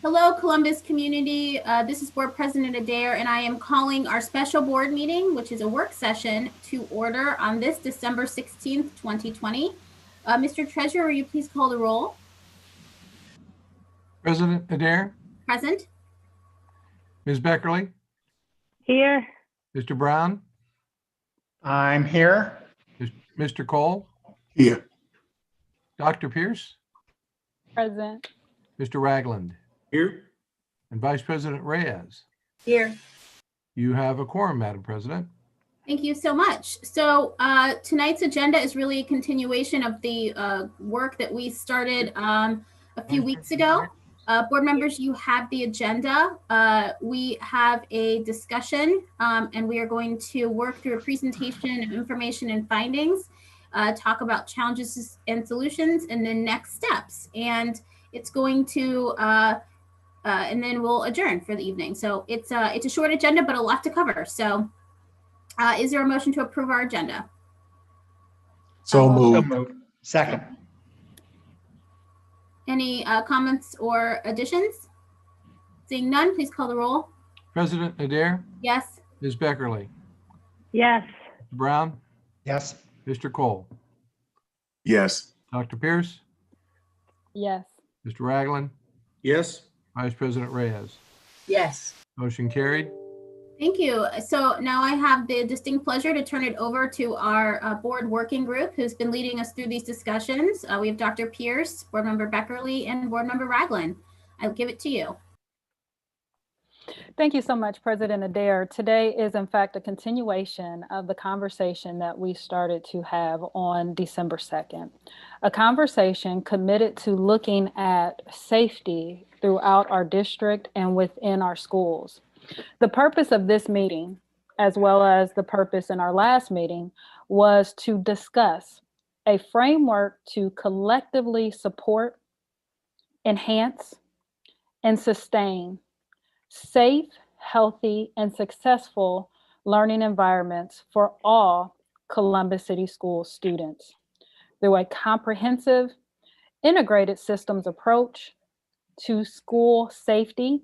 Hello, Columbus community. This is Board President Adair, and I am calling our special board meeting, which is a work session, to order on this December 16th, 2020. Mr. Treasurer, will you please call the roll? President Adair? Present. Ms. Beckerly? Here. Mr. Brown? I'm here. Mr. Cole? Here. Dr. Pierce? Present. Mr. Ragland? Here. And Vice President Reyes? Here. You have a quorum, Madam President. Thank you so much. So tonight's agenda is really a continuation of the work that we started a few weeks ago. Board members, you have the agenda. We have a discussion and we are going to work through a presentation of information and findings, talk about challenges and solutions, and then next steps. And it's going to, and then we'll adjourn for the evening. So it's a short agenda, but a lot to cover. So is there a motion to approve our agenda? So moved. Second. Any comments or additions? Seeing none, please call the roll. President Adair? Yes. Ms. Beckerly? Yes. Mr. Brown? Yes. Mr. Cole? Yes. Dr. Pierce? Yes. Mr. Ragland? Yes. Vice President Reyes? Yes. Motion carried. Thank you. So now I have the distinct pleasure to turn it over to our board working group who's been leading us through these discussions. We have Dr. Pierce, Board Member Beckerly, and Board Member Ragland. I'll give it to you. Thank you so much, President Adair. Today is in fact a continuation of the conversation that we started to have on December 2nd. A conversation committed to looking at safety throughout our district and within our schools. The purpose of this meeting, as well as the purpose in our last meeting, was to discuss a framework to collectively support, enhance, and sustain safe, healthy, and successful learning environments for all Columbus City School students through a comprehensive, integrated systems approach to school safety,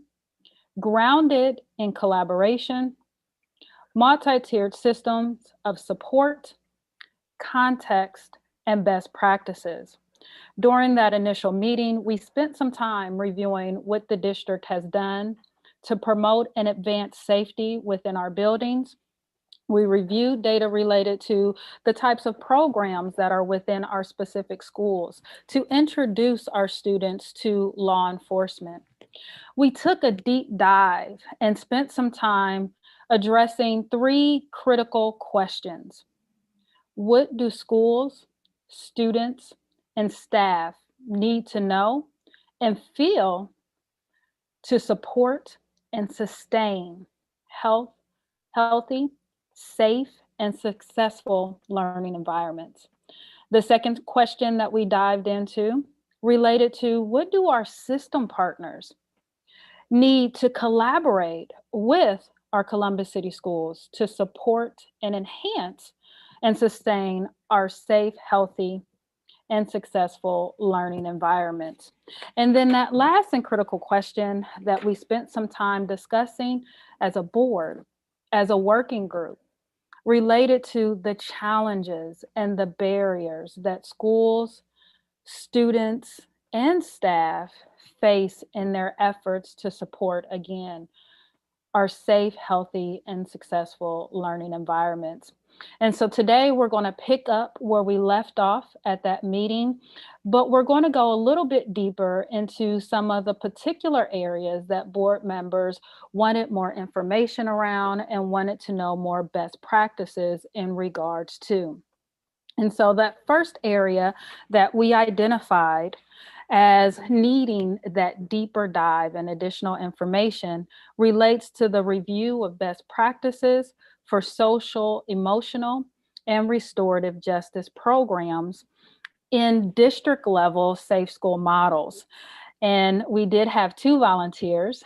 grounded in collaboration, multi-tiered systems of support, context, and best practices. During that initial meeting, we spent some time reviewing what the district has done to promote and advance safety within our buildings. We reviewed data related to the types of programs that are within our specific schools to introduce our students to law enforcement. We took a deep dive and spent some time addressing three critical questions. What do schools, students, and staff need to know and feel to support and sustain healthy, safe, and successful learning environments? The second question that we dived into related to what do our system partners need to collaborate with our Columbus City Schools to support and enhance and sustain our safe, healthy, and successful learning environments. And then that last and critical question that we spent some time discussing as a board, as a working group, related to the challenges and the barriers that schools, students, and staff face in their efforts to support, again, our safe, healthy, and successful learning environments. And so today we're going to pick up where we left off at that meeting, but we're going to go a little bit deeper into some of the particular areas that board members wanted more information around and wanted to know more best practices in regards to. And so that first area that we identified as needing that deeper dive and additional information relates to the review of best practices for social, emotional, and restorative justice programs in district level safe school models. And we did have two volunteers,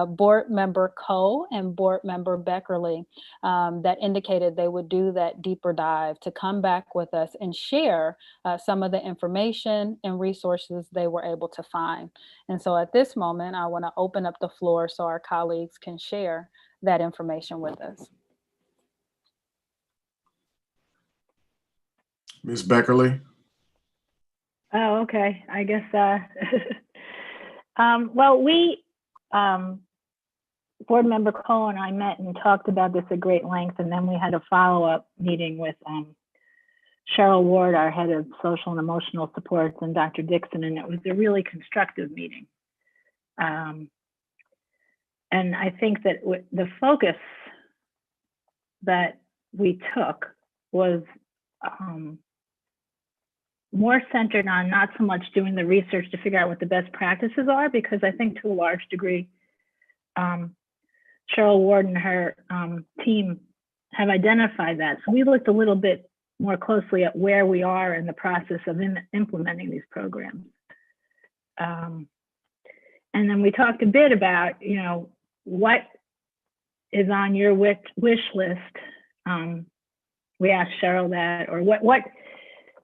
Board Member Coe and Board Member Beckerly, that indicated they would do that deeper dive to come back with us and share some of the information and resources they were able to find. And so at this moment, I want to open up the floor so our colleagues can share that information with us. Ms. Beckerly? Oh, okay. I guess, well, Board Member Cole and I met and talked about this at great length, and then we had a follow-up meeting with Cheryl Ward, our head of social and emotional supports, and Dr. Dixon, and it was a really constructive meeting. And I think that the focus that we took was more centered on not so much doing the research to figure out what the best practices are, because I think to a large degree, Cheryl Ward and her team have identified that. So we looked a little bit more closely at where we are in the process of implementing these programs. And then we talked a bit about, what is on your wish list. We asked Cheryl that, or what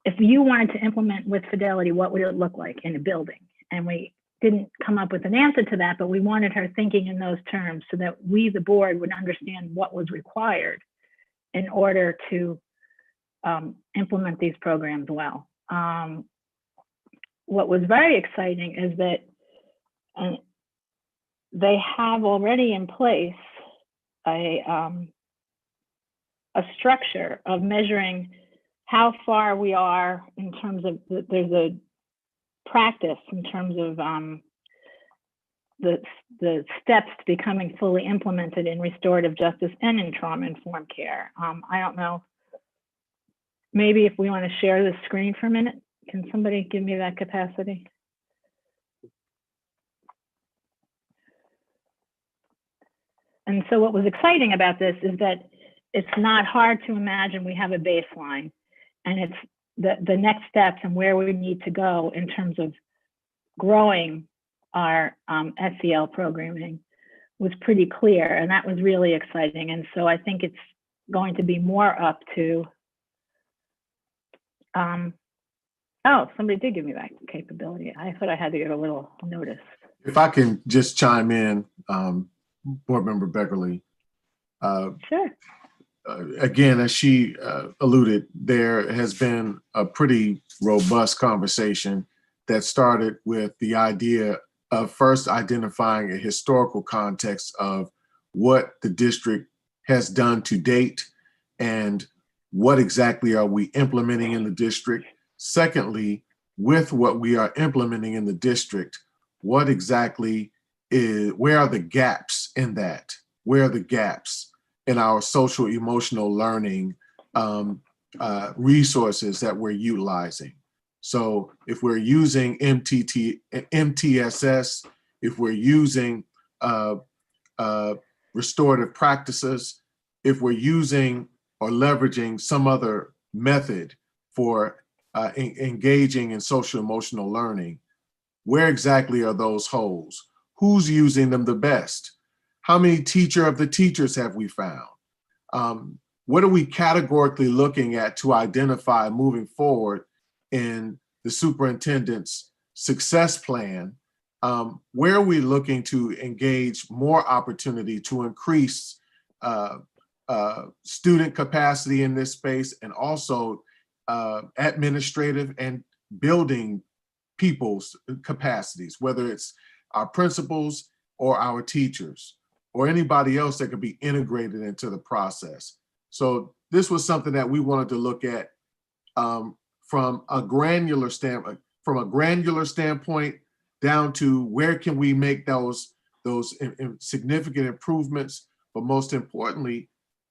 if you wanted to implement with Fidelity, what would it look like in a building? And we didn't come up with an answer to that, but we wanted her thinking in those terms so that we, the board, would understand what was required in order to implement these programs well. What was very exciting is that they have already in place a structure of measuring how far we are in terms of, there's a practice in terms of the steps to becoming fully implemented in restorative justice and in trauma-informed care. I don't know, maybe if we want to share the screen for a minute, can somebody give me that capacity? And so what was exciting about this is that it's not hard to imagine we have a baseline, and it's the next steps and where we need to go in terms of growing our SEL programming was pretty clear, and that was really exciting. And so I think it's going to be more up to, oh, somebody did give me that capability. I thought I had to give a little notice. If I can just chime in, Board Member Beckerly. Sure. Again, as she alluded, there has been a pretty robust conversation that started with the idea of first identifying a historical context of what the district has done to date and what exactly are we implementing in the district. Secondly, with what we are implementing in the district, what exactly is, where are the gaps in that? Where are the gaps in our social emotional learning resources that we're utilizing? So if we're using MTSS, if we're using restorative practices, if we're using or leveraging some other method for engaging in social emotional learning, where exactly are those holes? Who's using them the best? How many teacher of the teachers have we found? What are we categorically looking at to identify moving forward in the superintendent's success plan? Where are we looking to engage more opportunity to increase student capacity in this space, and also administrative and building people's capacities, whether it's our principals or our teachers or anybody else that could be integrated into the process. So this was something that we wanted to look at from a granular standpoint, down to where can we make those significant improvements, but most importantly,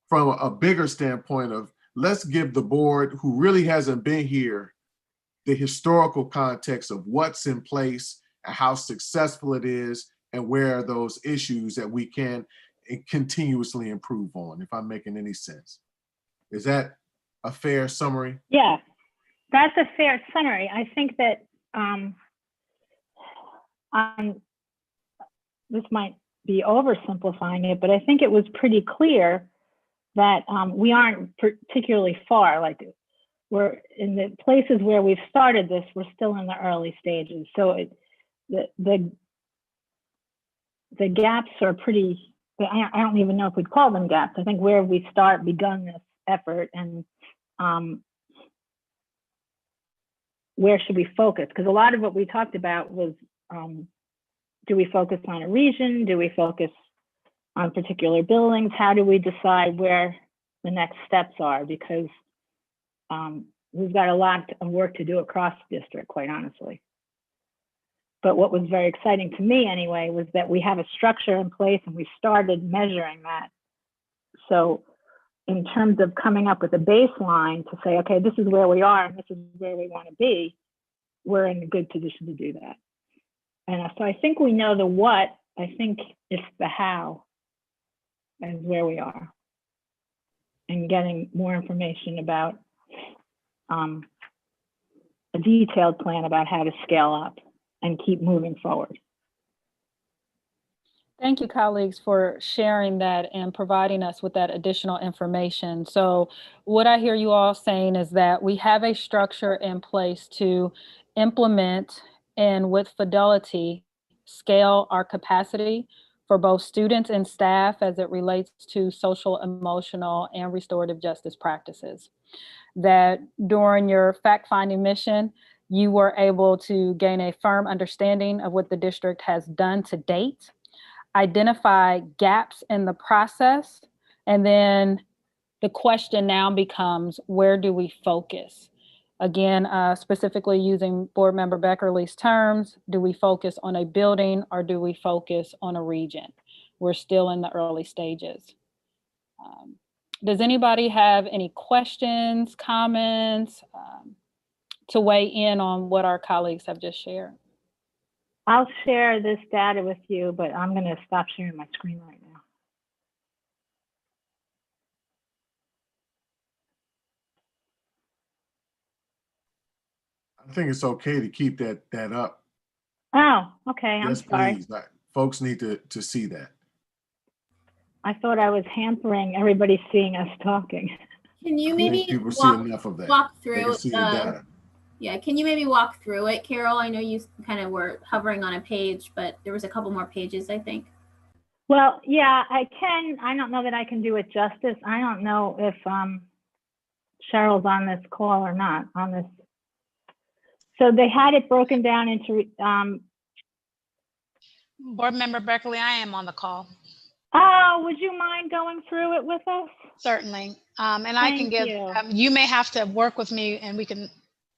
from a bigger standpoint of let's give the board who really hasn't been here the historical context of what's in place and how successful it is, and where are those issues that we can continuously improve on, if I'm making any sense. Is that a fair summary? Yeah, that's a fair summary. I think that this might be oversimplifying it, but I think it was pretty clear that we aren't particularly far. Like, we're in the places where we've started this, we're still in the early stages. So the gaps are pretty, I don't even know if we'd call them gaps. I think where we begun this effort, and where should we focus? Because a lot of what we talked about was, do we focus on a region? Do we focus on particular buildings? How do we decide where the next steps are? Because we've got a lot of work to do across the district, quite honestly. But what was very exciting to me anyway was that we have a structure in place and we started measuring that. So in terms of coming up with a baseline to say, okay, this is where we are and this is where we want to be, we're in a good position to do that. And so I think we know the what. I think it's the how is where we are, and getting more information about a detailed plan about how to scale up and keep moving forward. Thank you, colleagues, for sharing that and providing us with that additional information. So what I hear you all saying is that we have a structure in place to implement and with fidelity scale our capacity for both students and staff as it relates to social, emotional, and restorative justice practices. That during your fact-finding mission, you were able to gain a firm understanding of what the district has done to date, identify gaps in the process, and then the question now becomes, where do we focus? Again, specifically using Board Member Beckerly's terms, do we focus on a building or do we focus on a region? We're still in the early stages. Does anybody have any questions, comments to weigh in on what our colleagues have just shared? I'll share this data with you, but I'm going to stop sharing my screen right now. I think it's okay to keep that up. Oh, okay. Yes, I'm sorry. please. Folks need to see that. I thought I was hampering everybody seeing us talking. Can you I think maybe people see enough of that. walk They through can see the data. yeah, can you maybe walk through it, Carol? I know you kind of were hovering on a page, but there was a couple more pages, I think. Well, yeah, I can. I don't know that I can do it justice. I don't know if Cheryl's on this call or not on this. So they had it broken down into Board Member Beckerly, I am on the call. Oh, would you mind going through it with us? Certainly. And I can give, you may have to work with me and we can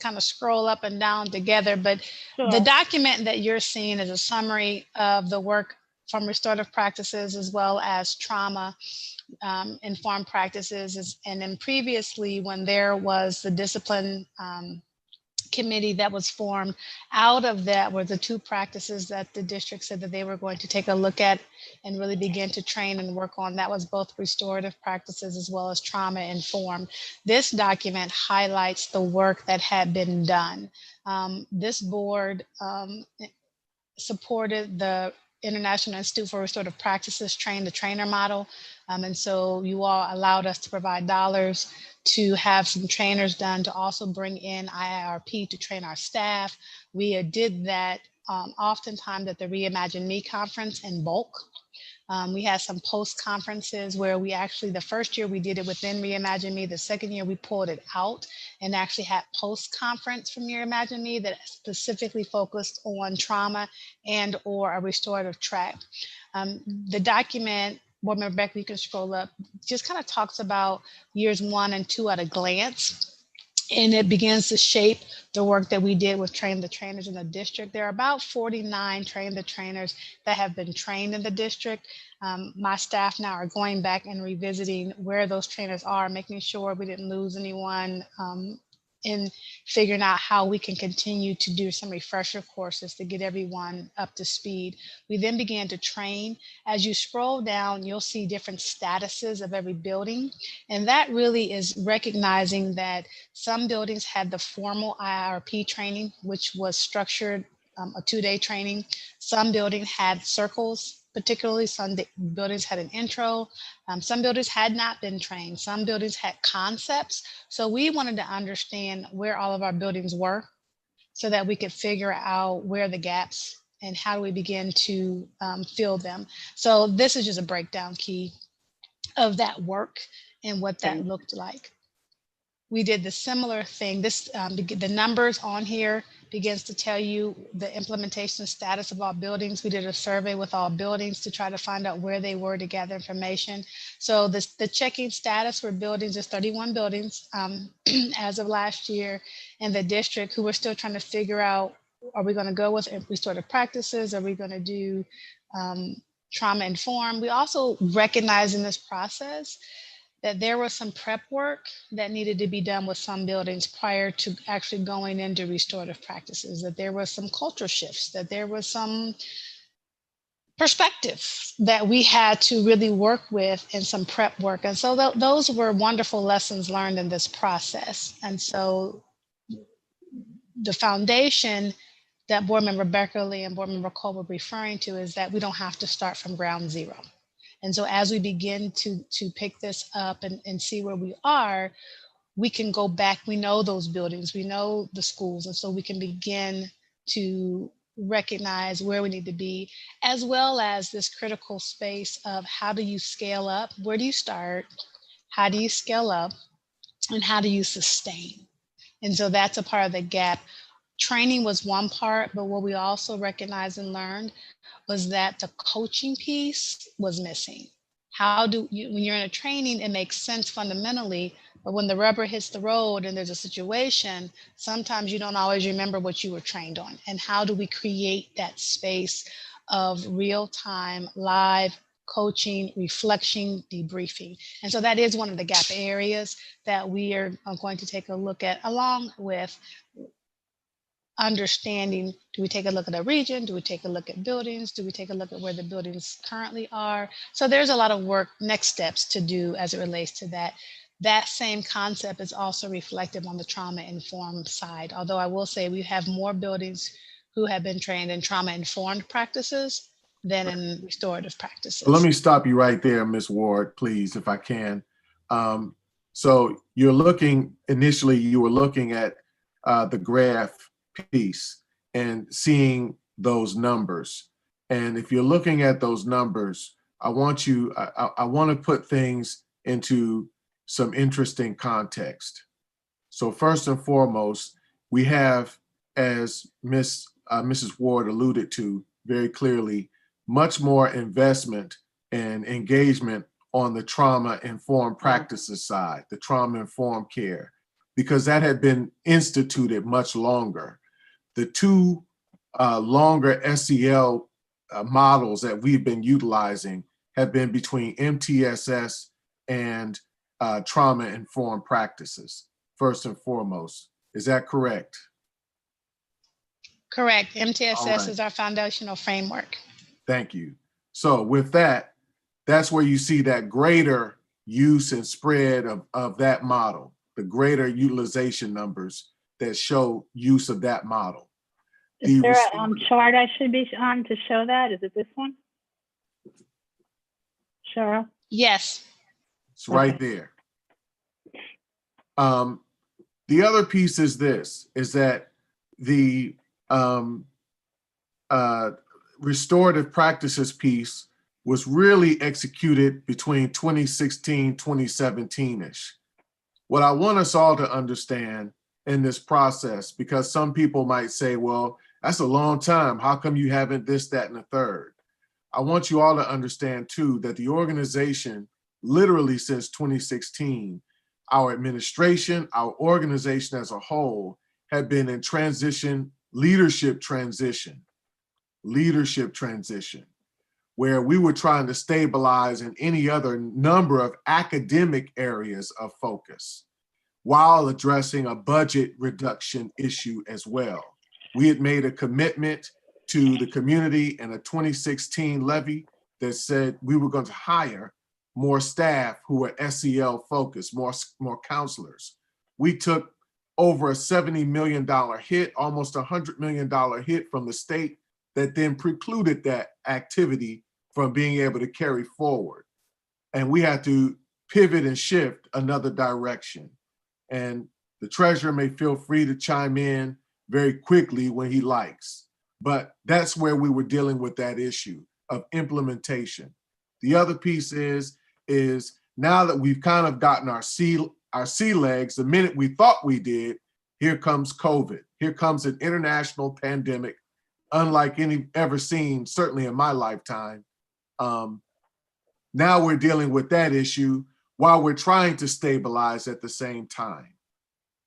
kind of scroll up and down together, but Sure. The document that you're seeing is a summary of the work from restorative practices as well as trauma informed practices. And then previously when there was the discipline committee that was formed, out of that were the two practices that the district said that they were going to take a look at and really begin to train and work on. That was both restorative practices as well as trauma informed. This document highlights the work that had been done. This board supported the International Institute for Restorative Practices Train the Trainer model. And so you all allowed us to provide dollars to have some trainers done, to also bring in IIRP to train our staff. We did that oftentimes at the Reimagine Me conference in bulk. We had some post conferences where we actually, the first year we did it within Reimagine Me, the second year we pulled it out and actually had post conference from Reimagine Me that specifically focused on trauma and or a restorative track. The document, Board Member Beck, you can scroll up, just kind of talks about years 1 and 2 at a glance. And it begins to shape the work that we did with Train the Trainers in the district. There are about 49 Train the Trainers that have been trained in the district. My staff now are going back and revisiting where those trainers are, making sure we didn't lose anyone, in figuring out how we can continue to do some refresher courses to get everyone up to speed. We then began to train. As you scroll down, you'll see different statuses of every building. And that really is recognizing that some buildings had the formal IIRP training, which was structured a 2-day training. Some buildings had circles, particularly some buildings had an intro. Some buildings had not been trained. Some buildings had concepts. So we wanted to understand where all of our buildings were so that we could figure out where the gaps and how do we begin to fill them. So this is just a breakdown key of that work and what that looked like. We did the similar thing. This the numbers on here begins to tell you the implementation status of all buildings. We did a survey with all buildings to try to find out where they were to gather information. So the checking status for buildings is 31 buildings as of last year in the district who were still trying to figure out, are we going to go with restorative practices? Are we going to do trauma informed? We also recognize in this process that there was some prep work that needed to be done with some buildings prior to actually going into restorative practices, that there was some culture shifts, that there was some perspective that we had to really work with in some prep work. And so those were wonderful lessons learned in this process. And so the foundation that Board Member Beckerly and Board Member Cole were referring to is that we don't have to start from ground zero. And so as we begin to pick this up and see where we are, we can go back. We know those buildings, we know the schools, and so we can begin to recognize where we need to be, as well as this critical space of how do you scale up? Where do you start? How do you scale up? And how do you sustain? And so that's a part of the gap. Training was one part, but what we also recognized and learned was that the coaching piece was missing. How do you, when you're in a training, it makes sense fundamentally, but when the rubber hits the road and there's a situation, sometimes you don't always remember what you were trained on. And how do we create that space of real-time, live coaching, reflection, debriefing? And so that is one of the gap areas that we are going to take a look at, along with understanding, do we take a look at a region? Do we take a look at buildings? Do we take a look at where the buildings currently are? So there's a lot of work, next steps to do as it relates to that. That same concept is also reflected on the trauma-informed side. Although I will say we have more buildings who have been trained in trauma-informed practices than in restorative practices. Let me stop you right there, Ms. Ward, please, if I can. So you're looking, initially you were looking at the graph piece and seeing those numbers. And if you're looking at those numbers, I want to put things into some interesting context. So first and foremost, we have, as Mrs. Ward alluded to very clearly, much more investment and engagement on the trauma-informed practices side, the trauma-informed care, because that had been instituted much longer. The two longer SEL models that we've been utilizing have been between MTSS and trauma-informed practices, first and foremost. Is that correct? Correct. MTSS right. is our foundational framework. Thank you. So with that, that's where you see that greater use and spread of that model, the greater utilization numbers that show use of that model. Is there a chart I should be on to show that? Is it this one? Cheryl? Yes. It's right there. The other piece is this, is that the restorative practices piece was really executed between 2016, 2017-ish. What I want us all to understand in this process, because some people might say, well, that's a long time. How come you haven't this, that, and the third? I want you all to understand too, that the organization, literally since 2016, our administration, our organization as a whole, had been in transition, leadership transition, where we were trying to stabilize in any other number of academic areas of focus, while addressing a budget reduction issue as well. We had made a commitment to the community in a 2016 levy that said we were going to hire more staff who were SEL focused, more counselors. We took over a $70 million hit, almost $100 million hit from the state that then precluded that activity from being able to carry forward. And we had to pivot and shift another direction. And the treasurer may feel free to chime in very quickly when he likes, but that's where we were dealing with that issue of implementation. The other piece is now that we've kind of gotten our sea legs, the minute we thought we did, here comes COVID. Here comes an international pandemic, unlike any ever seen, certainly in my lifetime. Now we're dealing with that issue while we're trying to stabilize at the same time.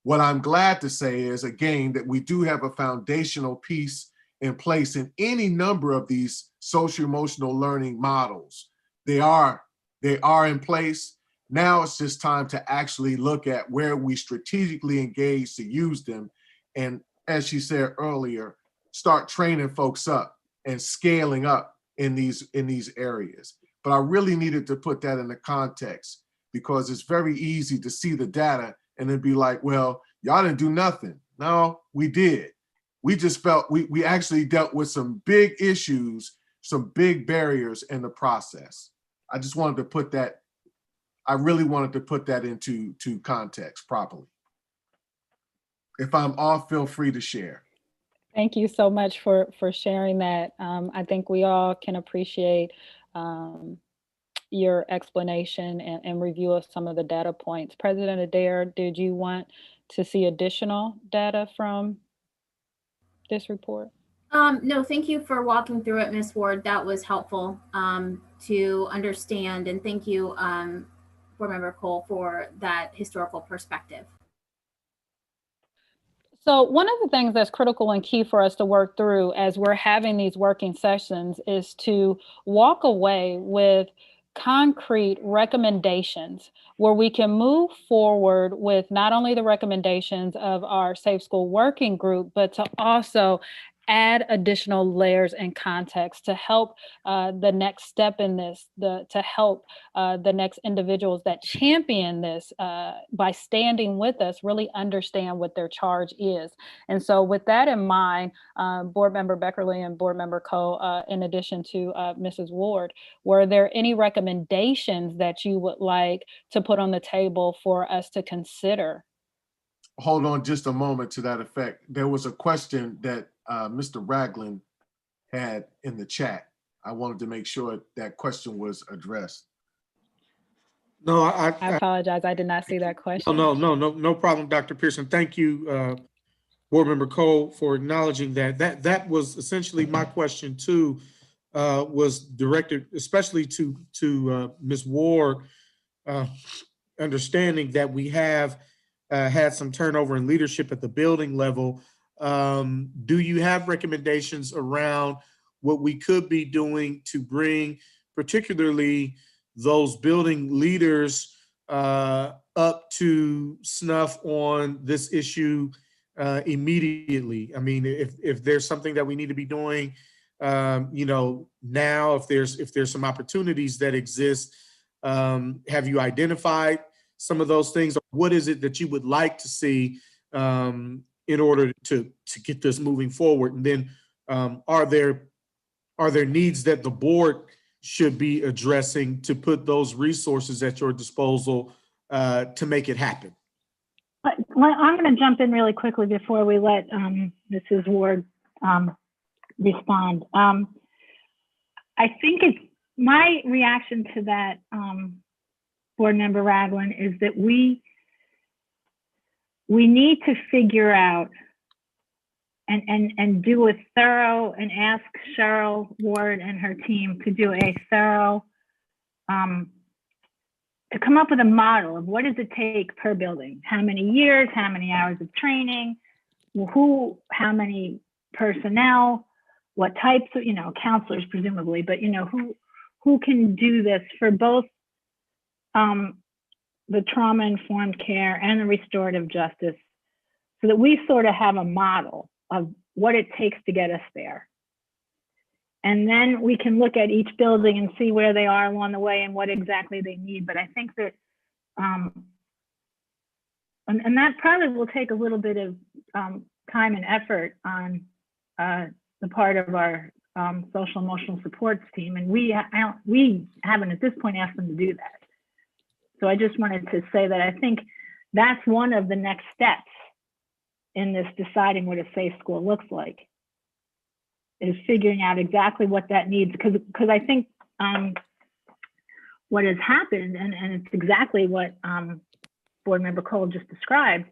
What I'm glad to say is, again, that we do have a foundational piece in place in any number of these social emotional learning models. They are in place. Now it's just time to actually look at where we strategically engage to use them. And as she said earlier, start training folks up and scaling up in these areas. But I really needed to put that in the context because it's very easy to see the data and then be like, well, y'all didn't do nothing. No, we did. We just felt we actually dealt with some big issues, some big barriers in the process. I just wanted to put that, I really wanted to put that into context properly. If I'm off, feel free to share. Thank you so much for sharing that. I think we all can appreciate your explanation and review of some of the data points. President Adair, did you want to see additional data from this report? No, thank you for walking through it, Ms. Ward. That was helpful to understand. And thank you, Board Member Cole, for that historical perspective. So one of the things that's critical and key for us to work through as we're having these working sessions is to walk away with concrete recommendations where we can move forward with not only the recommendations of our Safe School Working Group, but to also add additional layers and context to help the next step in this, to help the next individuals that champion this by standing with us really understand what their charge is. And so with that in mind, Board Member Beckerly and Board Member Coe, in addition to Mrs. Ward, were there any recommendations that you would like to put on the table for us to consider? Hold on just a moment to that effect. There was a question that Mr. Ragland had in the chat. I wanted to make sure that question was addressed. No, I apologize. I did not see that question. No problem, Dr. Pearson. Thank you, Board Member Cole, for acknowledging that. That was essentially my question too, was directed especially to Ms. Ward, understanding that we have had some turnover in leadership at the building level. Do you have recommendations around what we could be doing to bring particularly those building leaders up to snuff on this issue immediately? I mean, if there's something that we need to be doing, you know, now, if there's some opportunities that exist, have you identified some of those things? Or what is it that you would like to see in order to get this moving forward? And then are there needs that the board should be addressing to put those resources at your disposal to make it happen? I'm going to jump in really quickly before we let Mrs. Ward respond. I think my reaction to that, Board Member Ragland, is that we need to figure out and do a thorough, and ask Cheryl Ward and her team to do a thorough, to come up with a model of what does it take per building, how many years, how many hours of training, how many personnel, what types of, you know, counselors presumably, but you know, who can do this for both the trauma-informed care and the restorative justice, so that we sort of have a model of what it takes to get us there. And then we can look at each building and see where they are along the way and what exactly they need. But I think that and that probably will take a little bit of time and effort on the part of our social emotional supports team. And we haven't at this point asked them to do that. So I just wanted to say that I think that's one of the next steps in this deciding what a safe school looks like, is figuring out exactly what that needs. Because I think what has happened, and it's exactly what Board Member Cole just described,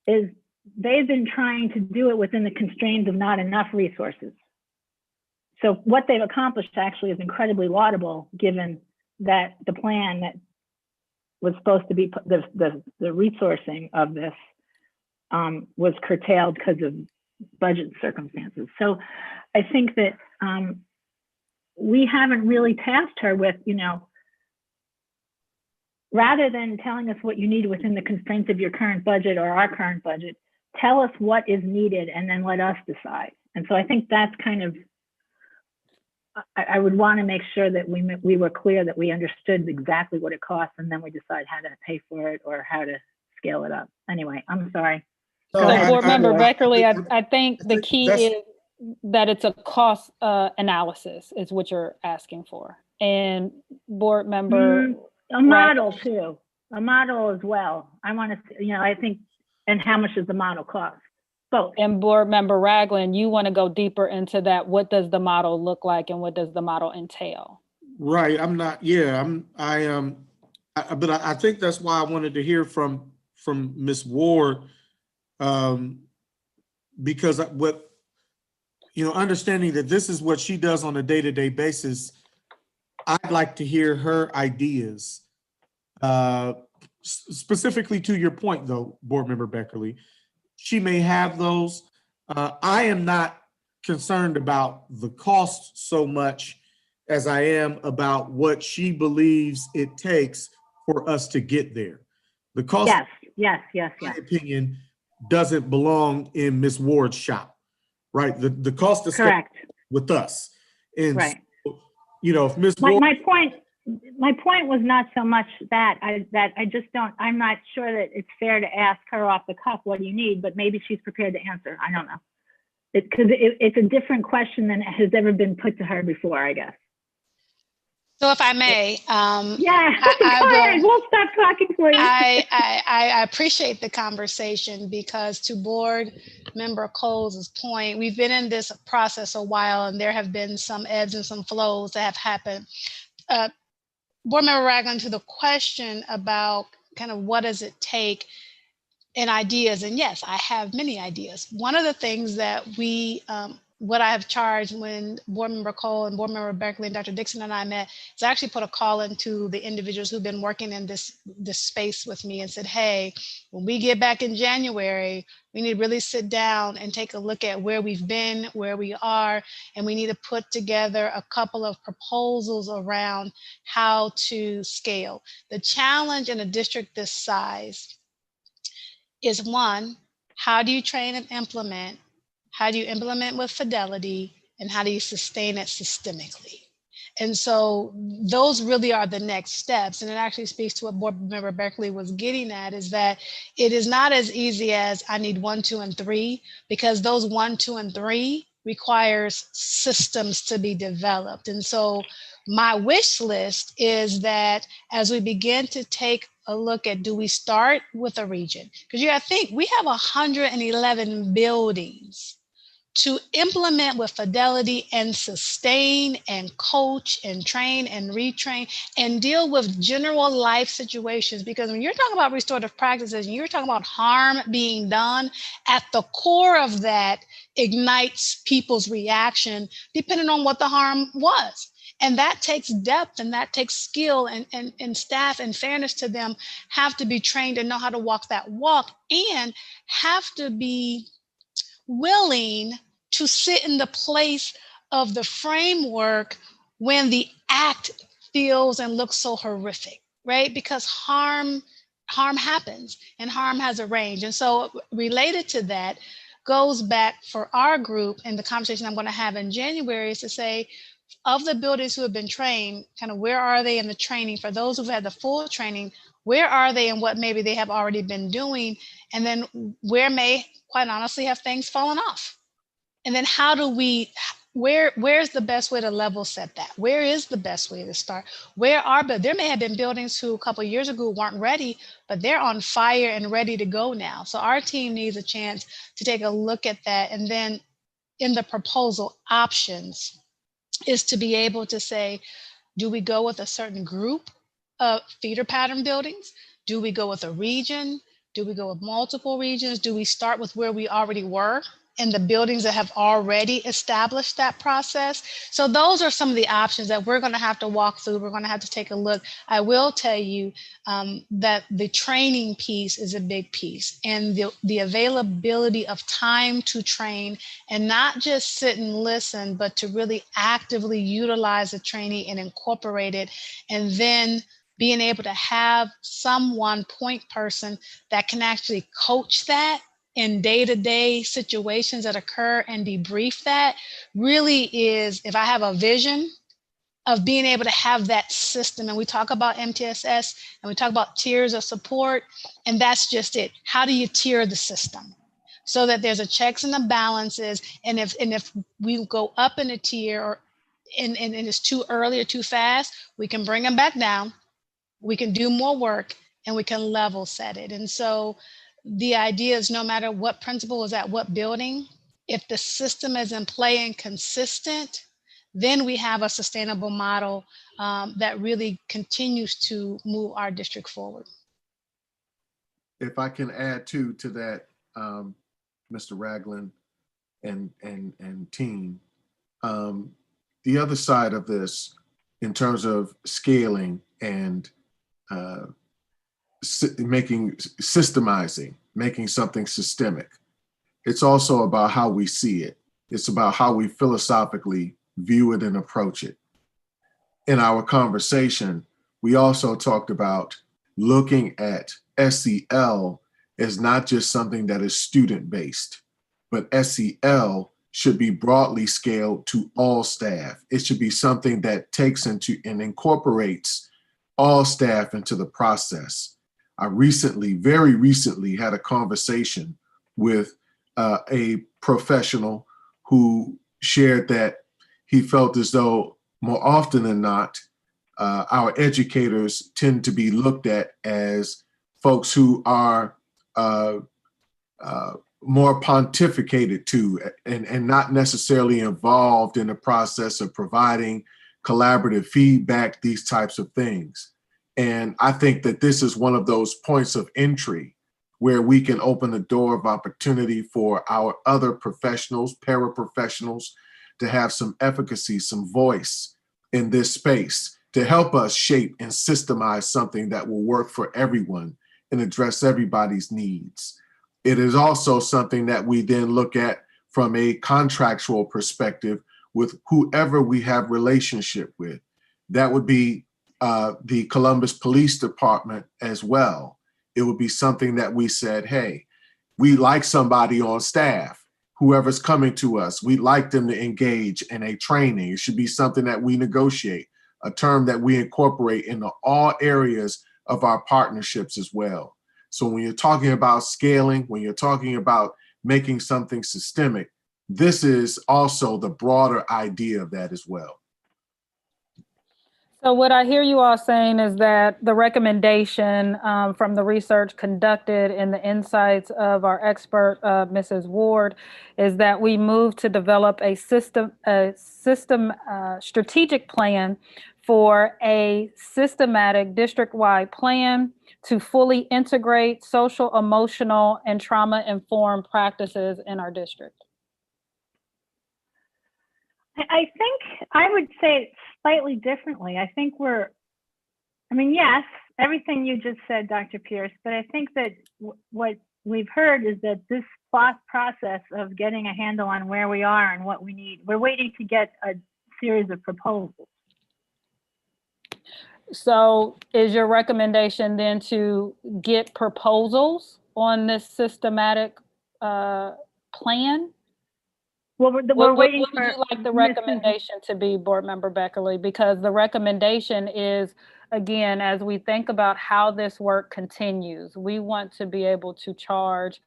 is they've been trying to do it within the constraints of not enough resources. So what they've accomplished actually is incredibly laudable, given that the plan that was supposed to be the resourcing of this was curtailed because of budget circumstances. So I think that we haven't really tasked her with, rather than telling us what you need within the constraints of your current budget or our current budget, tell us what is needed and then let us decide. And so I think that's kind of, I would want to make sure that we were clear that we understood exactly what it costs, and then we decide how to pay for it or how to scale it up. Anyway, I'm sorry. So Go ahead. Board Member I- Beckerly, I think the key that's- is that it's a cost analysis is what you're asking for. And Board Member, A model too, a model as well. I want to, I think, and how much does the model cost? Both. and Board Member Ragland, you want to go deeper into that. What does the model look like and what does the model entail? Right. But I think that's why I wanted to hear from Ms. Ward, because understanding that this is what she does on a day-to-day basis, I'd like to hear her ideas. Specifically to your point though, Board Member Beckerly, she may have those. I am not concerned about the cost so much as I am about what she believes it takes for us to get there. The cost, Yes. in my opinion, doesn't belong in Ms. Ward's shop, right? The cost is Correct. with us. And Right. so, if Ms. Ward, My point was not so much that I just don't, I'm not sure that it's fair to ask her off the cuff, what do you need? But maybe she's prepared to answer. I don't know. Because it's a different question than has ever been put to her before, I guess. So if I may, Yeah, I go will- ahead. We'll stop talking for you. I appreciate the conversation, because to Board Member Cole's point, we've been in this process a while and there have been some ebbs and some flows that have happened. Board Member Ragland, to the question about kind of what does it take and ideas, and yes, I have many ideas. One of the things that what I have charged when Board Member Cole and Board Member Beckerly and Dr. Dixon and I met is I actually put a call into the individuals who've been working in this space with me and said, hey, when we get back in January, we need to really sit down and take a look at where we've been, where we are, and we need to put together a couple of proposals around how to scale. The challenge in a district this size is, one, how do you train and implement? How do you implement with fidelity, and how do you sustain it systemically? And so those really are the next steps. And it actually speaks to what Board Member Beckerly was getting at, is that it is not as easy as I need 1, 2, and 3, because those 1, 2, and 3 requires systems to be developed. And so my wish list is that as we begin to take a look at, do we start with a region? Because you got to think, we have 111 buildings to implement with fidelity and sustain and coach and train and retrain and deal with general life situations. Because when you're talking about restorative practices and you're talking about harm being done, at the core of that ignites people's reaction depending on what the harm was. And that takes depth, and that takes skill, and staff and fairness to them have to be trained and know how to walk that walk, and have to be willing to sit in the place of the framework when the act feels and looks so horrific, right? Because harm happens, and harm has a range. And so related to that, goes back for our group, and the conversation I'm going to have in January is to say, of the buildings who have been trained, kind of where are they in the training? For those who've had the full training, where are they and what maybe they have already been doing? And then where may, quite honestly, have things fallen off? And then how do we, where's the best way to level set that? Where is the best way to start? There may have been buildings who a couple of years ago weren't ready, but they're on fire and ready to go now. So our team needs a chance to take a look at that. And then in the proposal options is to be able to say, do we go with a certain group of feeder pattern buildings? Do we go with a region? Do we go with multiple regions? Do we start with where we already were in the buildings that have already established that process? So those are some of the options that we're going to have to walk through. We're going to have to take a look. I will tell you that the training piece is a big piece, and the availability of time to train and not just sit and listen, but to really actively utilize the training and incorporate it, and then being able to have someone point person that can actually coach that in day-to-day situations that occur and debrief that really is, if I have a vision of being able to have that system, and we talk about MTSS and we talk about tiers of support, and that's just it. How do you tier the system so that there's a checks and the balances? And if we go up in a tier or and it's too early or too fast, we can bring them back down. We can do more work and we can level set it. And so the idea is no matter what principal is at what building, if the system is in play and consistent, then we have a sustainable model that really continues to move our district forward. If I can add to that, Mr. Ragland and team, the other side of this in terms of scaling and systemizing, making something systemic. It's also about how we see it. It's about how we philosophically view it and approach it. In our conversation, we also talked about looking at SEL as not just something that is student-based, but SEL should be broadly scaled to all staff. It should be something that takes into and incorporates all staff into the process. I very recently had a conversation with a professional who shared that he felt as though more often than not, our educators tend to be looked at as folks who are more pontificated to and not necessarily involved in the process of providing collaborative feedback, these types of things. And I think that this is one of those points of entry where we can open the door of opportunity for our other professionals, paraprofessionals, to have some efficacy, some voice in this space to help us shape and systemize something that will work for everyone and address everybody's needs. It is also something that we then look at from a contractual perspective with whoever we have relationship with. That would be the Columbus Police Department as well. It would be something that we said, hey, we like somebody on staff, whoever's coming to us, we'd like them to engage in a training. It should be something that we negotiate, a term that we incorporate into all areas of our partnerships as well. So when you're talking about scaling, when you're talking about making something systemic, this is also the broader idea of that as well. So what I hear you all saying is that the recommendation from the research conducted and the insights of our expert, Mrs. Ward, is that we move to develop a strategic plan for a systematic district-wide plan to fully integrate social, emotional, and trauma-informed practices in our district. I think I would say it slightly differently. I think yes, everything you just said, Dr. Pierce, but I think that what we've heard is that this process of getting a handle on where we are and what we need, we're waiting to get a series of proposals. So is your recommendation then to get proposals on this systematic plan? Well, we're What waiting would for you like the Mrs. recommendation to be, Board Member Beckerly? Because the recommendation is, again, as we think about how this work continues, we want to be able to charge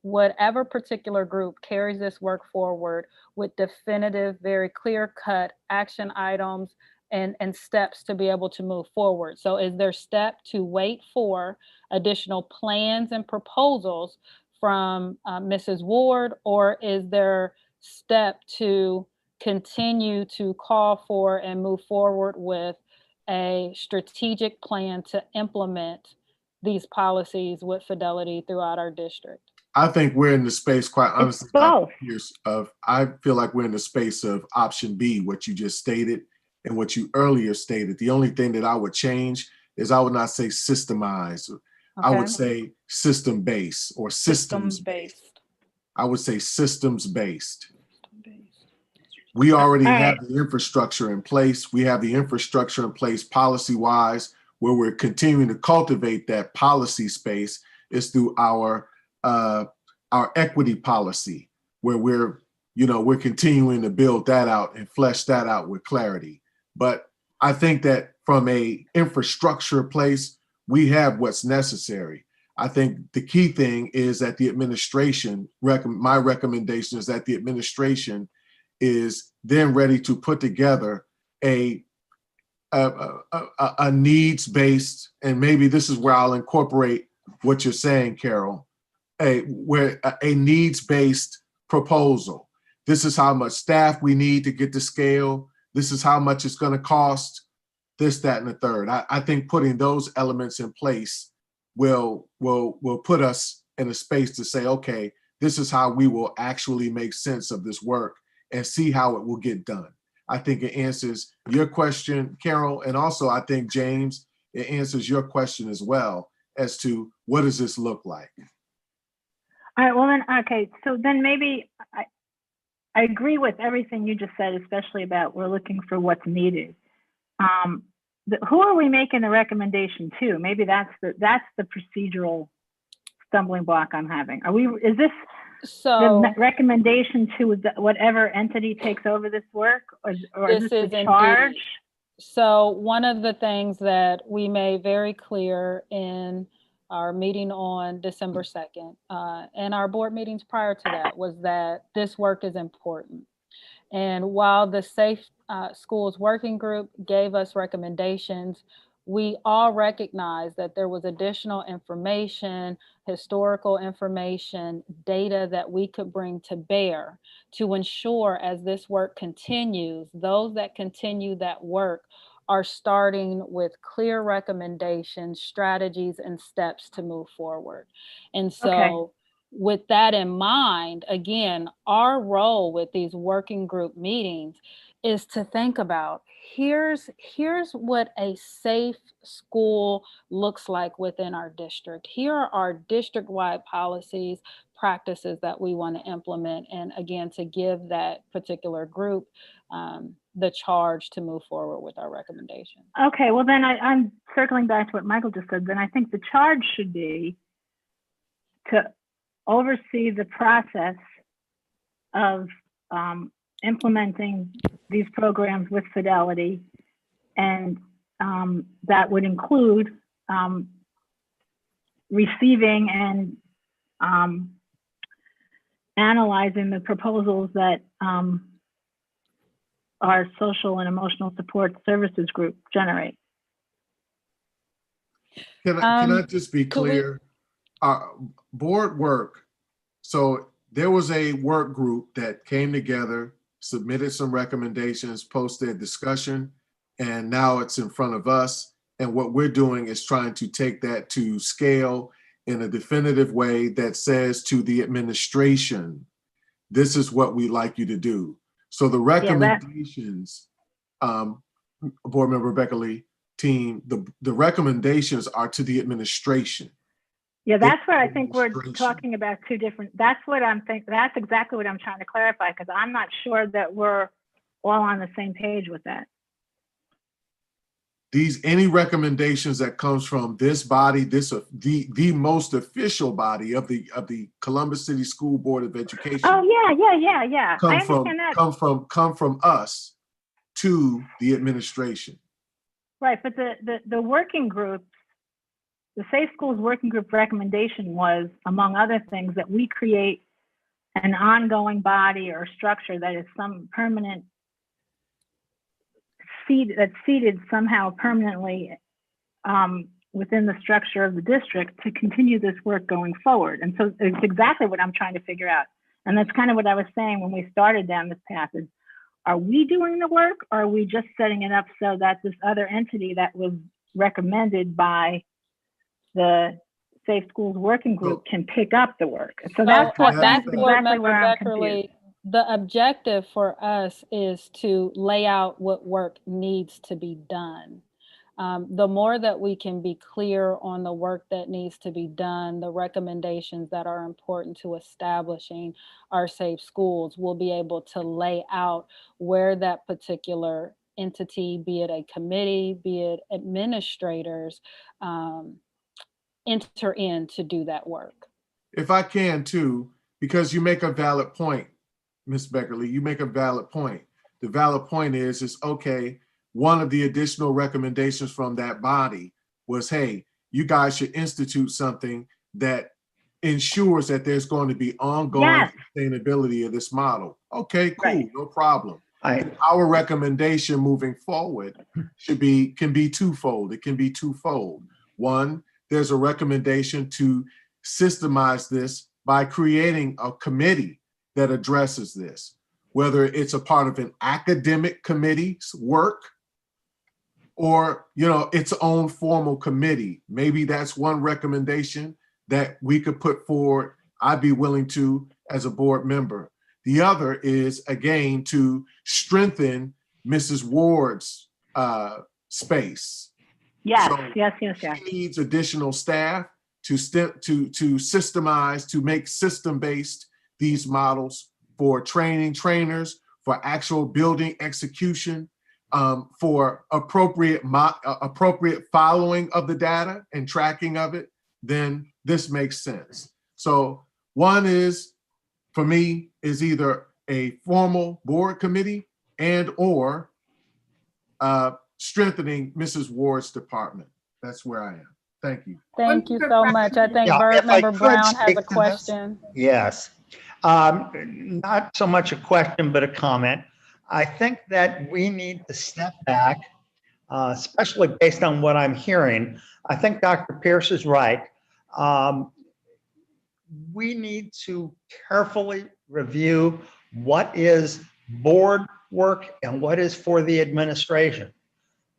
whatever particular group carries this work forward with definitive, very clear-cut action items and steps to be able to move forward. So is there step to wait for additional plans and proposals from Mrs. Ward, or is there step to continue to call for and move forward with a strategic plan to implement these policies with fidelity throughout our district? I think we're in the space, quite honestly, both. I feel like we're in the space of option B, what you just stated and what you earlier stated. The only thing that I would change is I would not say systemize. I would say system-based or systems-based. I would say systems-based. We already have the infrastructure in place. We have the infrastructure in place policy-wise. Where we're continuing to cultivate that policy space is through our equity policy, where we're continuing to build that out and flesh that out with clarity. But I think that from a infrastructure place, we have what's necessary. I think the key thing is that the administration, my recommendation is that the administration is then ready to put together a needs-based, and maybe this is where I'll incorporate what you're saying, Carol, a needs-based proposal. This is how much staff we need to get to scale. This is how much it's going to cost, this, that, and the third. I think putting those elements in place will put us in a space to say, okay, this is how we will actually make sense of this work and see how it will get done. I think it answers your question, Carol, and also I think, James, it answers your question as well as to what does this look like? All right, well then, okay, so then maybe I agree with everything you just said, especially about we're looking for what's needed. Who are we making the recommendation to? Maybe that's the procedural stumbling block I'm having. Is this the recommendation to whatever entity takes over this work, or is this the charge? So one of the things that we made very clear in our meeting on December 2nd and our board meetings prior to that was that this work is important. And while the Safe Schools Working Group gave us recommendations, we all recognize that there was additional information, historical information, data that we could bring to bear to ensure as this work continues, those that continue that work are starting with clear recommendations, strategies, and steps to move forward. And so with that in mind, again, our role with these working group meetings is to think about, here's what a safe school looks like within our district. Here are our district-wide policies, practices that we want to implement, and again, to give that particular group the charge to move forward with our recommendation. Okay, well then I'm circling back to what Michael just said. Then I think the charge should be to oversee the process of implementing these programs with fidelity, and that would include receiving and analyzing the proposals that our social and emotional support services group generate. Can I just be clear? Board work. So there was a work group that came together, submitted some recommendations, posted discussion, and now it's in front of us. And what we're doing is trying to take that to scale in a definitive way that says to the administration, this is what we'd like you to do. So the recommendations, Board Member Beckerly, team, the recommendations are to the administration. Yeah, that's where I think we're talking about two different, that's exactly what I'm trying to clarify, because I'm not sure that we're all on the same page with that. any recommendations that comes from this body, the most official body of the Columbus City School Board of Education. Oh, yeah. I understand that. come from us to the administration. Right, but the working group, the Safe Schools Working Group recommendation was, among other things, that we create an ongoing body or structure that is some permanent that's seated somehow permanently within the structure of the district to continue this work going forward. And so it's exactly what I'm trying to figure out. And that's kind of what I was saying when we started down this path is, are we doing the work, or are we just setting it up so that this other entity that was recommended by the Safe Schools Working Group can pick up the work? So that's exactly where I'm confused. The objective for us is to lay out what work needs to be done. The more that we can be clear on the work that needs to be done, the recommendations that are important to establishing our safe schools, we'll be able to lay out where that particular entity, be it a committee, be it administrators, enter in to do that work. If I can too, because you make a valid point, Ms. Beckerly, you make a valid point. The valid point is okay, one of the additional recommendations from that body was, hey, you guys should institute something that ensures that there's going to be ongoing sustainability of this model. Okay, cool, no problem. Our recommendation moving forward can be twofold. It can be twofold. One, there's a recommendation to systemize this by creating a committee that addresses this, whether it's a part of an academic committee's work or, its own formal committee. Maybe that's one recommendation that we could put forward. I'd be willing to as a board member. The other is, again, to strengthen Mrs. Ward's space. Yes. She needs additional staff to systemize, to make system-based these models for training trainers, for actual building execution, for appropriate following of the data and tracking of it, then this makes sense. So one is, for me, is either a formal board committee and or strengthening Mrs. Ward's department. That's where I am. Thank you. Thank you so much. I think Board Member Brown has a question. Yes. Not so much a question, but a comment. I think that we need to step back, especially based on what I'm hearing. I think Dr. Pierce is right. We need to carefully review what is board work and what is for the administration.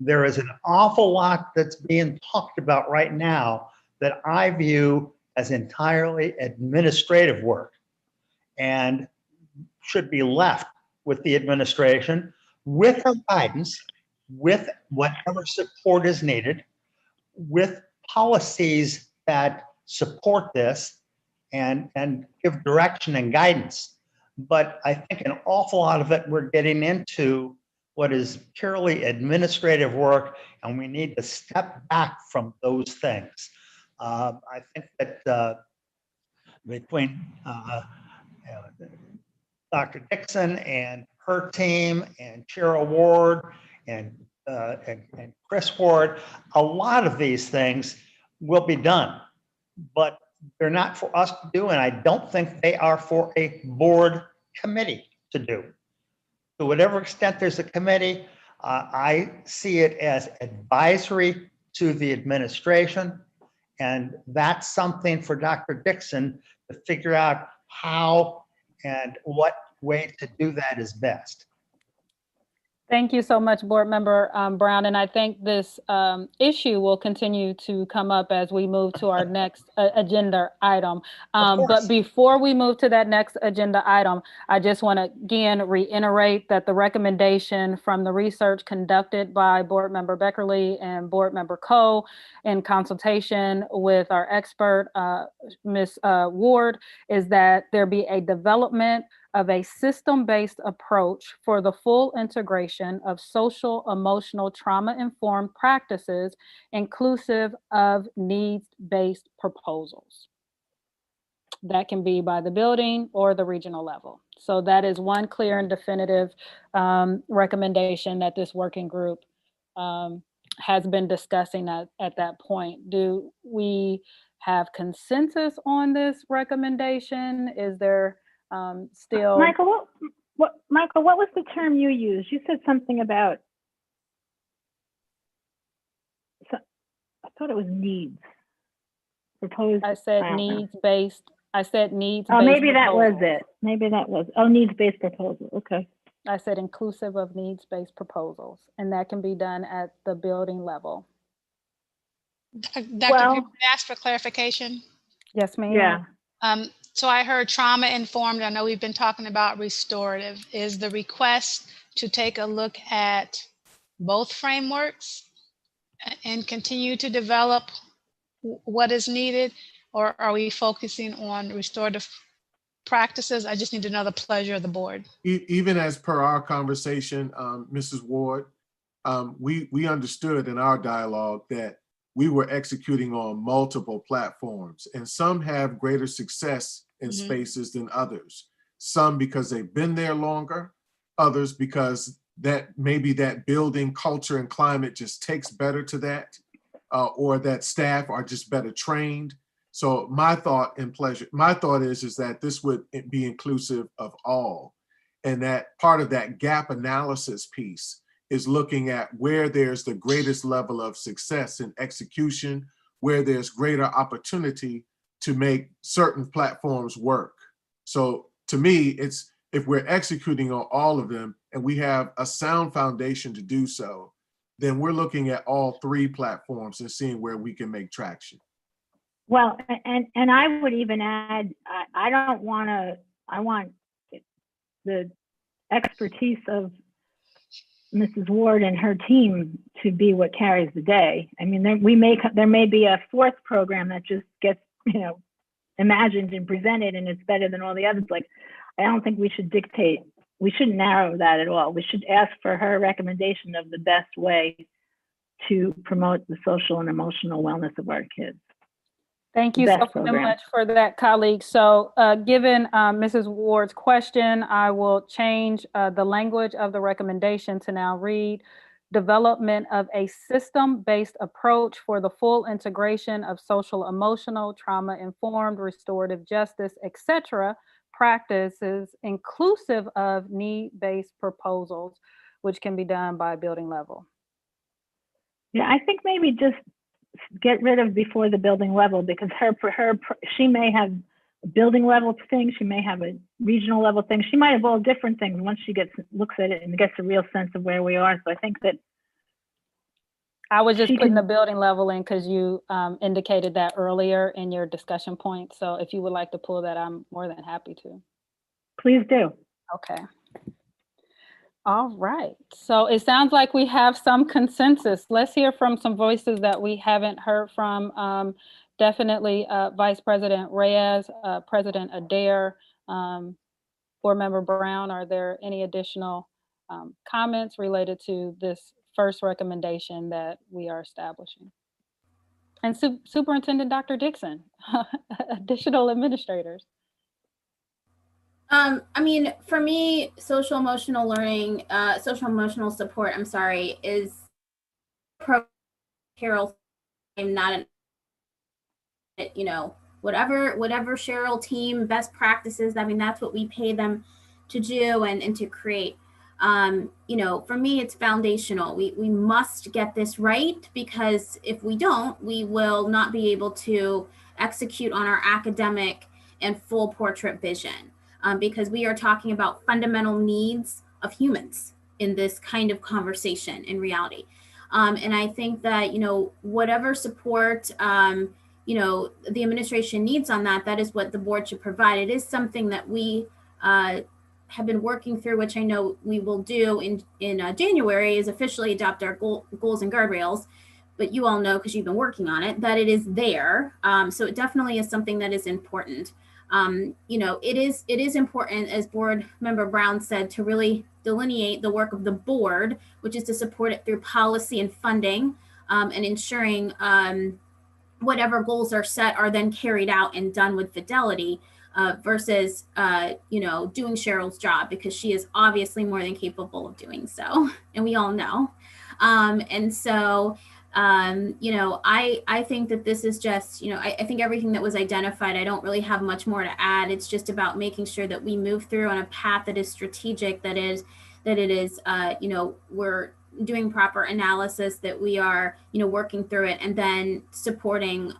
There is an awful lot that's being talked about right now that I view as entirely administrative work and should be left with the administration with her guidance, with whatever support is needed, with policies that support this and give direction and guidance. But I think an awful lot of it, we're getting into what is purely administrative work, and we need to step back from those things. I think that between Dr. Dixon and her team and Cheryl Ward and Chris Ward, a lot of these things will be done, but they're not for us to do, and I don't think they are for a board committee to do. To whatever extent there's a committee, I see it as advisory to the administration, and that's something for Dr. Dixon to figure out how and what way to do that is best. Thank you so much, Board Member Brown. And I think this issue will continue to come up as we move to our next agenda item. But before we move to that next agenda item, I just want to again reiterate that the recommendation from the research conducted by Board Member Beckerly and Board Member Coe in consultation with our expert, Ms. Ward, is that there be a development of a system-based approach for the full integration of social emotional trauma-informed practices, inclusive of needs-based proposals. That can be by the building or the regional level. So that is one clear and definitive recommendation that this working group has been discussing at that point. Do we have consensus on this recommendation? Is there still? Michael, Michael, what was the term you used? You said something about, I thought it was needs. Proposed. I said needs-based. I said needs-based. Oh, maybe that was proposals. it. Maybe that was, oh, needs-based proposal, okay. I said inclusive of needs-based proposals, and that can be done at the building level. Dr. Well- Pierce, may I ask for clarification? Yes, ma'am. Yeah. So I heard trauma informed. I know we've been talking about restorative. Is the request to take a look at both frameworks and continue to develop what is needed, or are we focusing on restorative practices? I just need to know the pleasure of the board. Even as per our conversation, Mrs. Ward, we understood in our dialogue that we were executing on multiple platforms, and some have greater success in spaces than others. Some because they've been there longer, others because that maybe that building culture and climate just takes better to that, or that staff are just better trained. So my thought is that this would be inclusive of all, and that part of that gap analysis piece is looking at where there's the greatest level of success in execution, where there's greater opportunity to make certain platforms work. So to me, it's if we're executing on all of them and we have a sound foundation to do so, then we're looking at all three platforms and seeing where we can make traction. Well, and I would even add, I want the expertise of Mrs. Ward and her team to be what carries the day. I mean, there may be a fourth program that just gets, imagined and presented and it's better than all the others. Like, I don't think we should dictate, we shouldn't narrow that at all. We should ask for her recommendation of the best way to promote the social and emotional wellness of our kids. Thank you so much for that, colleague. So given Mrs. Ward's question, I will change the language of the recommendation to now read, development of a system-based approach for the full integration of social, emotional, trauma-informed, restorative justice, etc. practices, inclusive of need-based proposals, which can be done by building level. Yeah, I think maybe just get rid of before the building level, because she may have a building level thing, she may have a regional level thing, she might have all different things once she looks at it and gets a real sense of where we are. So I think that I was just putting the building level in because you indicated that earlier in your discussion point. So if you would like to pull that, I'm more than happy to. Please do. Okay. All right. So it sounds like we have some consensus. Let's hear from some voices that we haven't heard from. Definitely Vice President Reyes, President Adair, Board Member Brown. Are there any additional comments related to this first recommendation that we are establishing? And Superintendent Dr. Dixon, additional administrators. I mean, for me, social emotional learning, social emotional support, is Carol. I'm not whatever Cheryl team best practices. I mean, that's what we pay them to do and to create. For me, it's foundational. We must get this right, because if we don't, we will not be able to execute on our academic and full portrait vision. Because we are talking about fundamental needs of humans in this kind of conversation in reality. And I think that, whatever support, the administration needs on that is what the board should provide. It is something that we have been working through, which I know we will do in January, is officially adopt our goals and guardrails. But you all know, because you've been working on it, that it is there. So it definitely is something that is important. You know, it is important, as Board Member Brown said, to really delineate the work of the board, which is to support it through policy and funding, and ensuring whatever goals are set are then carried out and done with fidelity, versus, you know, doing Cheryl's job, because she is obviously more than capable of doing so, and we all know. And so, you know, I think that this is just, you know, I think everything that was identified, I don't really have much more to add. It's just about making sure that we move through on a path that is strategic, that it is, you know, we're doing proper analysis, that we are, you know, working through it, and then supporting,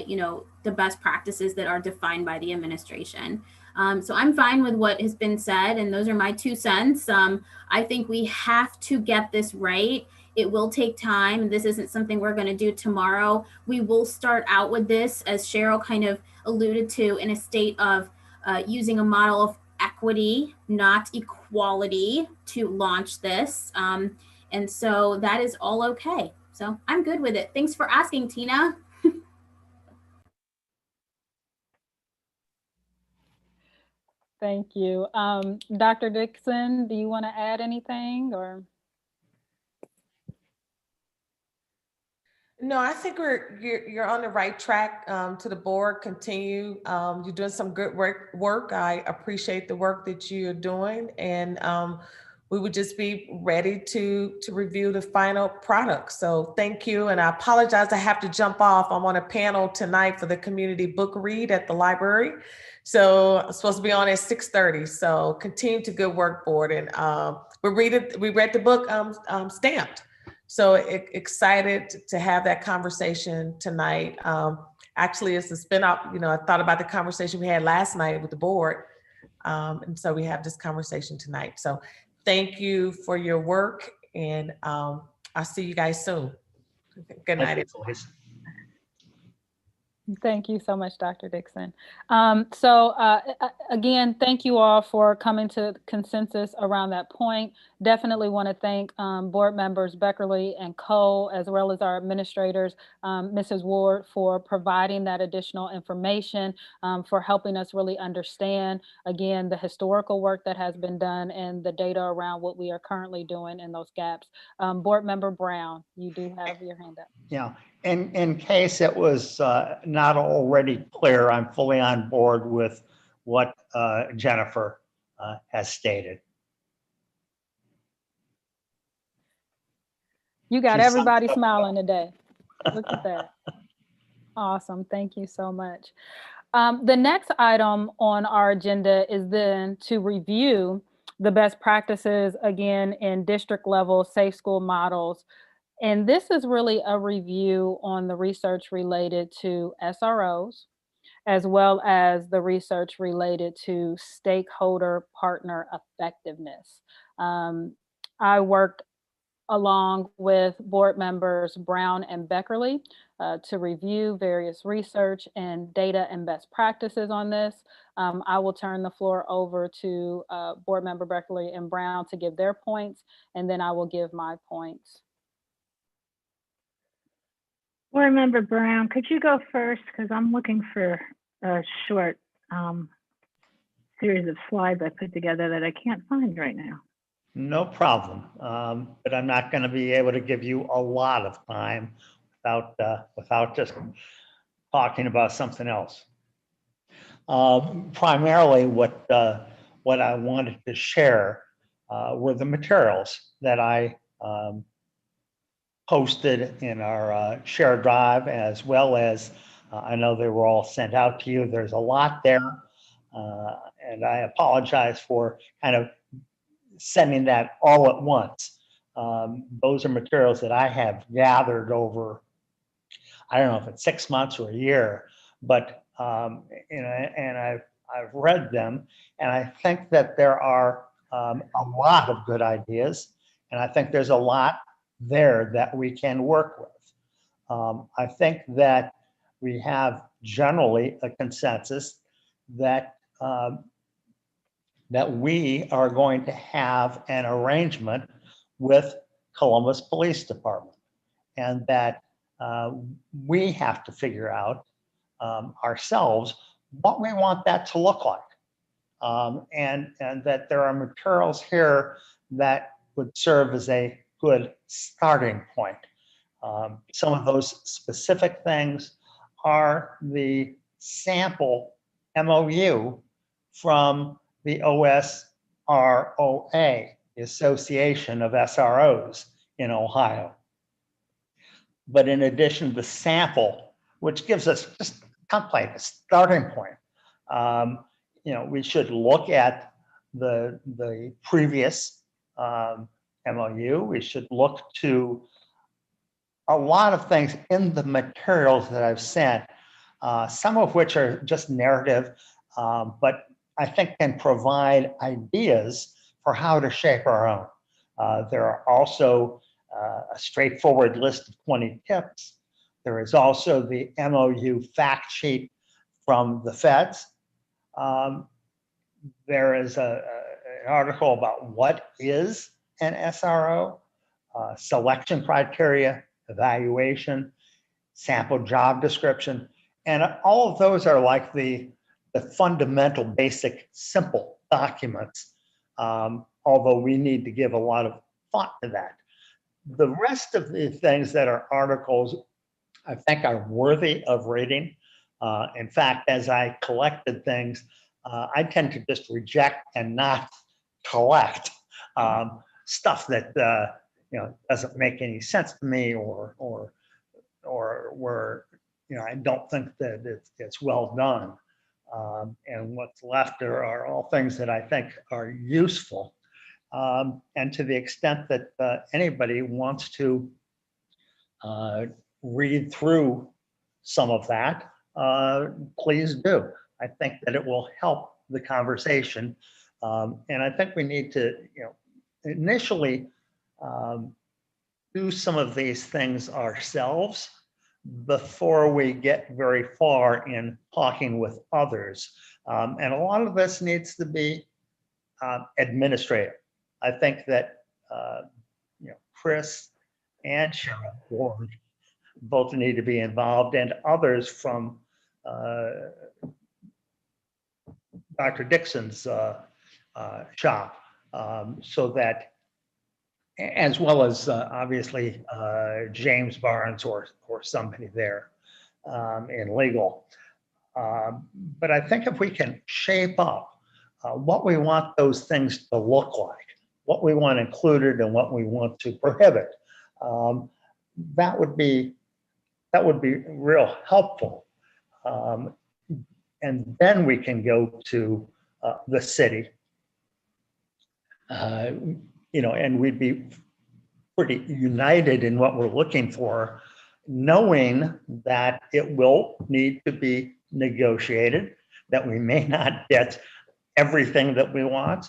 you know, the best practices that are defined by the administration. So I'm fine with what has been said, and those are my 2 cents. I think we have to get this right. It will take time. This isn't something we're going to do tomorrow. We will start out with this, as Cheryl kind of alluded to, in a state of using a model of equity, not equality, to launch this. And so that is all okay. So I'm good with it. Thanks for asking, Tina. Thank you. Dr. Dixon, do you want to add anything, or? No, I think you're on the right track. To the board, continue. You're doing some good work. I appreciate the work that you're doing, and we would just be ready to review the final product. So thank you, and I apologize, I have to jump off. I'm on a panel tonight for the community book read at the library, so I'm supposed to be on at 6:30. So continue to good work, board, and we read the book Stamped. So excited to have that conversation tonight. Actually, it's a spin-off. You know, I thought about the conversation we had last night with the board. And so we have this conversation tonight. So thank you for your work, and I'll see you guys soon. Good night. Thank you so much, Dr. Dixon. Again, thank you all for coming to consensus around that point. Definitely want to thank board members Beckerly and Cole, as well as our administrators, Mrs. Ward, for providing that additional information, for helping us really understand, again, the historical work that has been done and the data around what we are currently doing in those gaps. Board Member Brown, you do have your hand up. Yeah. In case it was not already clear, I'm fully on board with what Jennifer has stated. You got everybody smiling today. Look at that. Awesome. Thank you so much. The next item on our agenda is then to review the best practices, again, in district level safe school models. And this is really a review on the research related to SROs, as well as the research related to stakeholder partner effectiveness. I worked along with board members Brown and Beckerly to review various research and data and best practices on this. I will turn the floor over to board member Beckerly and Brown to give their points, and then I will give my points. Board Member Brown, could you go first? Because I'm looking for a short series of slides I put together that I can't find right now. No problem. But I'm not going to be able to give you a lot of time without just talking about something else. Primarily what I wanted to share were the materials that I posted in our shared drive, as well as I know they were all sent out to you. There's a lot there, and I apologize for kind of sending that all at once. Those are materials that I have gathered over, I don't know if it's 6 months or a year, but you know, and I've read them, and I think that there are a lot of good ideas, and I think there's a lot there that we can work with. I think that we have generally a consensus that that we are going to have an arrangement with Columbus Police Department, and that we have to figure out ourselves what we want that to look like. And that there are materials here that would serve as a good starting point. Some of those specific things are the sample MOU from the OSROA, the Association of SROs in Ohio. But in addition, the sample, which gives us just a template, a starting point. We should look at the previous MOU. We should look to a lot of things in the materials that I've sent, some of which are just narrative, but I think can provide ideas for how to shape our own. There are also a straightforward list of 20 tips. There is also the MOU fact sheet from the feds. There is an article about what is an SRO, selection criteria, evaluation, sample job description, and all of those are like the fundamental, basic, simple documents, although we need to give a lot of thought to that. The rest of the things that are articles, I think, are worthy of reading. In fact, as I collected things, I tend to just reject and not collect stuff that doesn't make any sense to me, or where I don't think that it's well done. And what's left are all things that I think are useful. And to the extent that anybody wants to read through some of that, please do. I think that it will help the conversation. And I think we need to, initially do some of these things ourselves before we get very far in talking with others. And a lot of this needs to be administrative. I think that Chris and Sharon Ward both need to be involved, and others from Dr. Dixon's shop, so that, as well as obviously James Barnes or somebody there in legal. But I think if we can shape up what we want those things to look like, what we want included and what we want to prohibit, that would be real helpful. And then we can go to the city, and we'd be pretty united in what we're looking for, knowing that it will need to be negotiated, that we may not get everything that we want.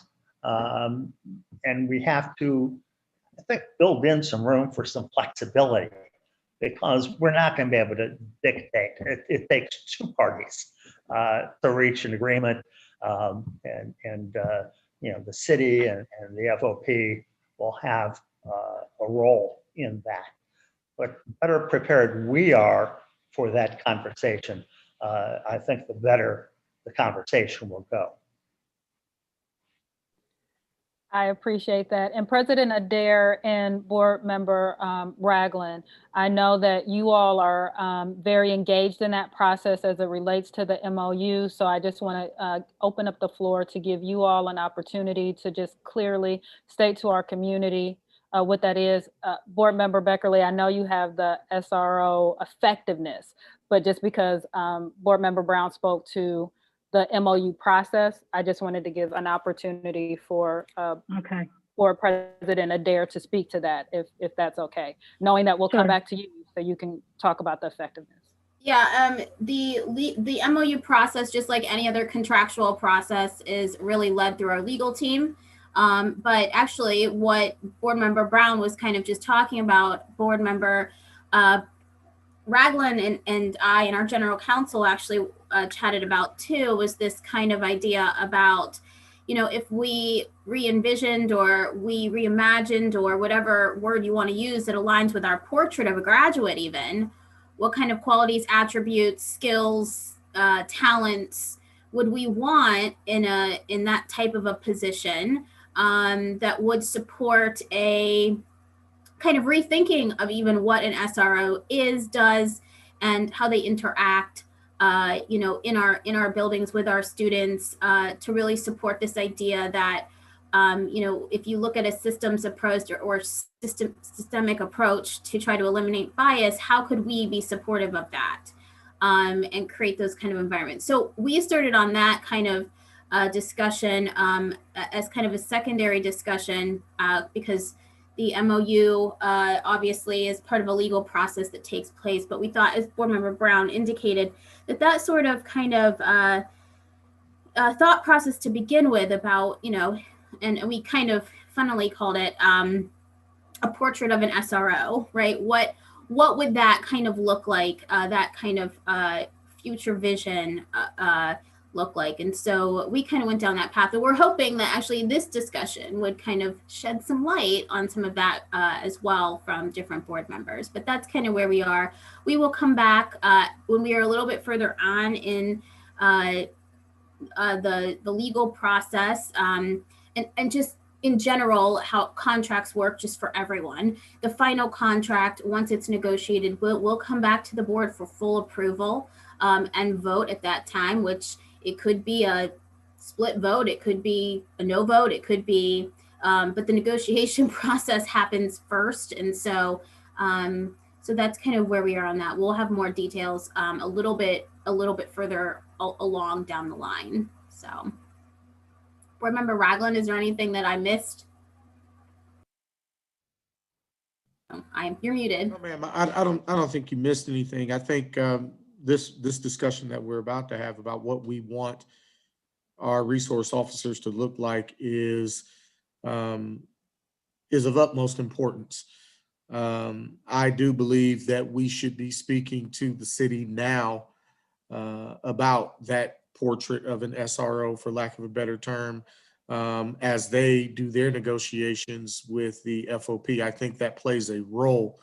And we have to, I think, build in some room for some flexibility, because we're not going to be able to dictate. It takes two parties to reach an agreement, and the city and the FOP will have a role in that. But better prepared we are for that conversation, I think the better the conversation will go. I appreciate that. And President Adair and Board Member Ragland, I know that you all are very engaged in that process as it relates to the MOU. So I just want to open up the floor to give you all an opportunity to just clearly state to our community what that is. Board Member Beckerly, I know you have the SRO effectiveness, but just because Board Member Brown spoke to the MOU process, I just wanted to give an opportunity for President Adair to speak to that, if that's okay, knowing that we'll come back to you so you can talk about the effectiveness. Yeah, the MOU process, just like any other contractual process, is really led through our legal team. But actually, what Board Member Brown was kind of just talking about, Board Member Ragland and I and our general counsel actually chatted about too, was this kind of idea about, if we re-envisioned or we reimagined, or whatever word you want to use that aligns with our portrait of a graduate, even what kind of qualities, attributes, skills, talents would we want in that type of a position that would support a kind of rethinking of even what an SRO does, and how they interact, in our buildings with our students, to really support this idea that, if you look at a systems approach or systemic approach to try to eliminate bias, how could we be supportive of that, and create those kind of environments? So we started on that kind of discussion as kind of a secondary discussion, because the MOU obviously is part of a legal process that takes place, but we thought, as Board Member Brown indicated, that sort of kind of thought process to begin with about, and we kind of funnily called it a portrait of an SRO, right? What would that kind of look like, that kind of future vision look like? And so we kind of went down that path, and we're hoping that actually this discussion would kind of shed some light on some of that as well from different board members. But that's kind of where we are. We will come back when we are a little bit further on in the legal process, and just in general how contracts work, just for everyone. The final contract, once it's negotiated, will come back to the board for full approval and vote at that time, which it could be a split vote, it could be a no vote, it could be, but the negotiation process happens first. And so that's kind of where we are on that. We'll have more details a little bit further along down the line. So, Board Member Ragland, is there anything that I missed? You're muted. No, ma'am, I don't think you missed anything. I think this discussion that we're about to have about what we want our resource officers to look like is of utmost importance. I do believe that we should be speaking to the city now about that portrait of an SRO, for lack of a better term, as they do their negotiations with the FOP. I think that plays a role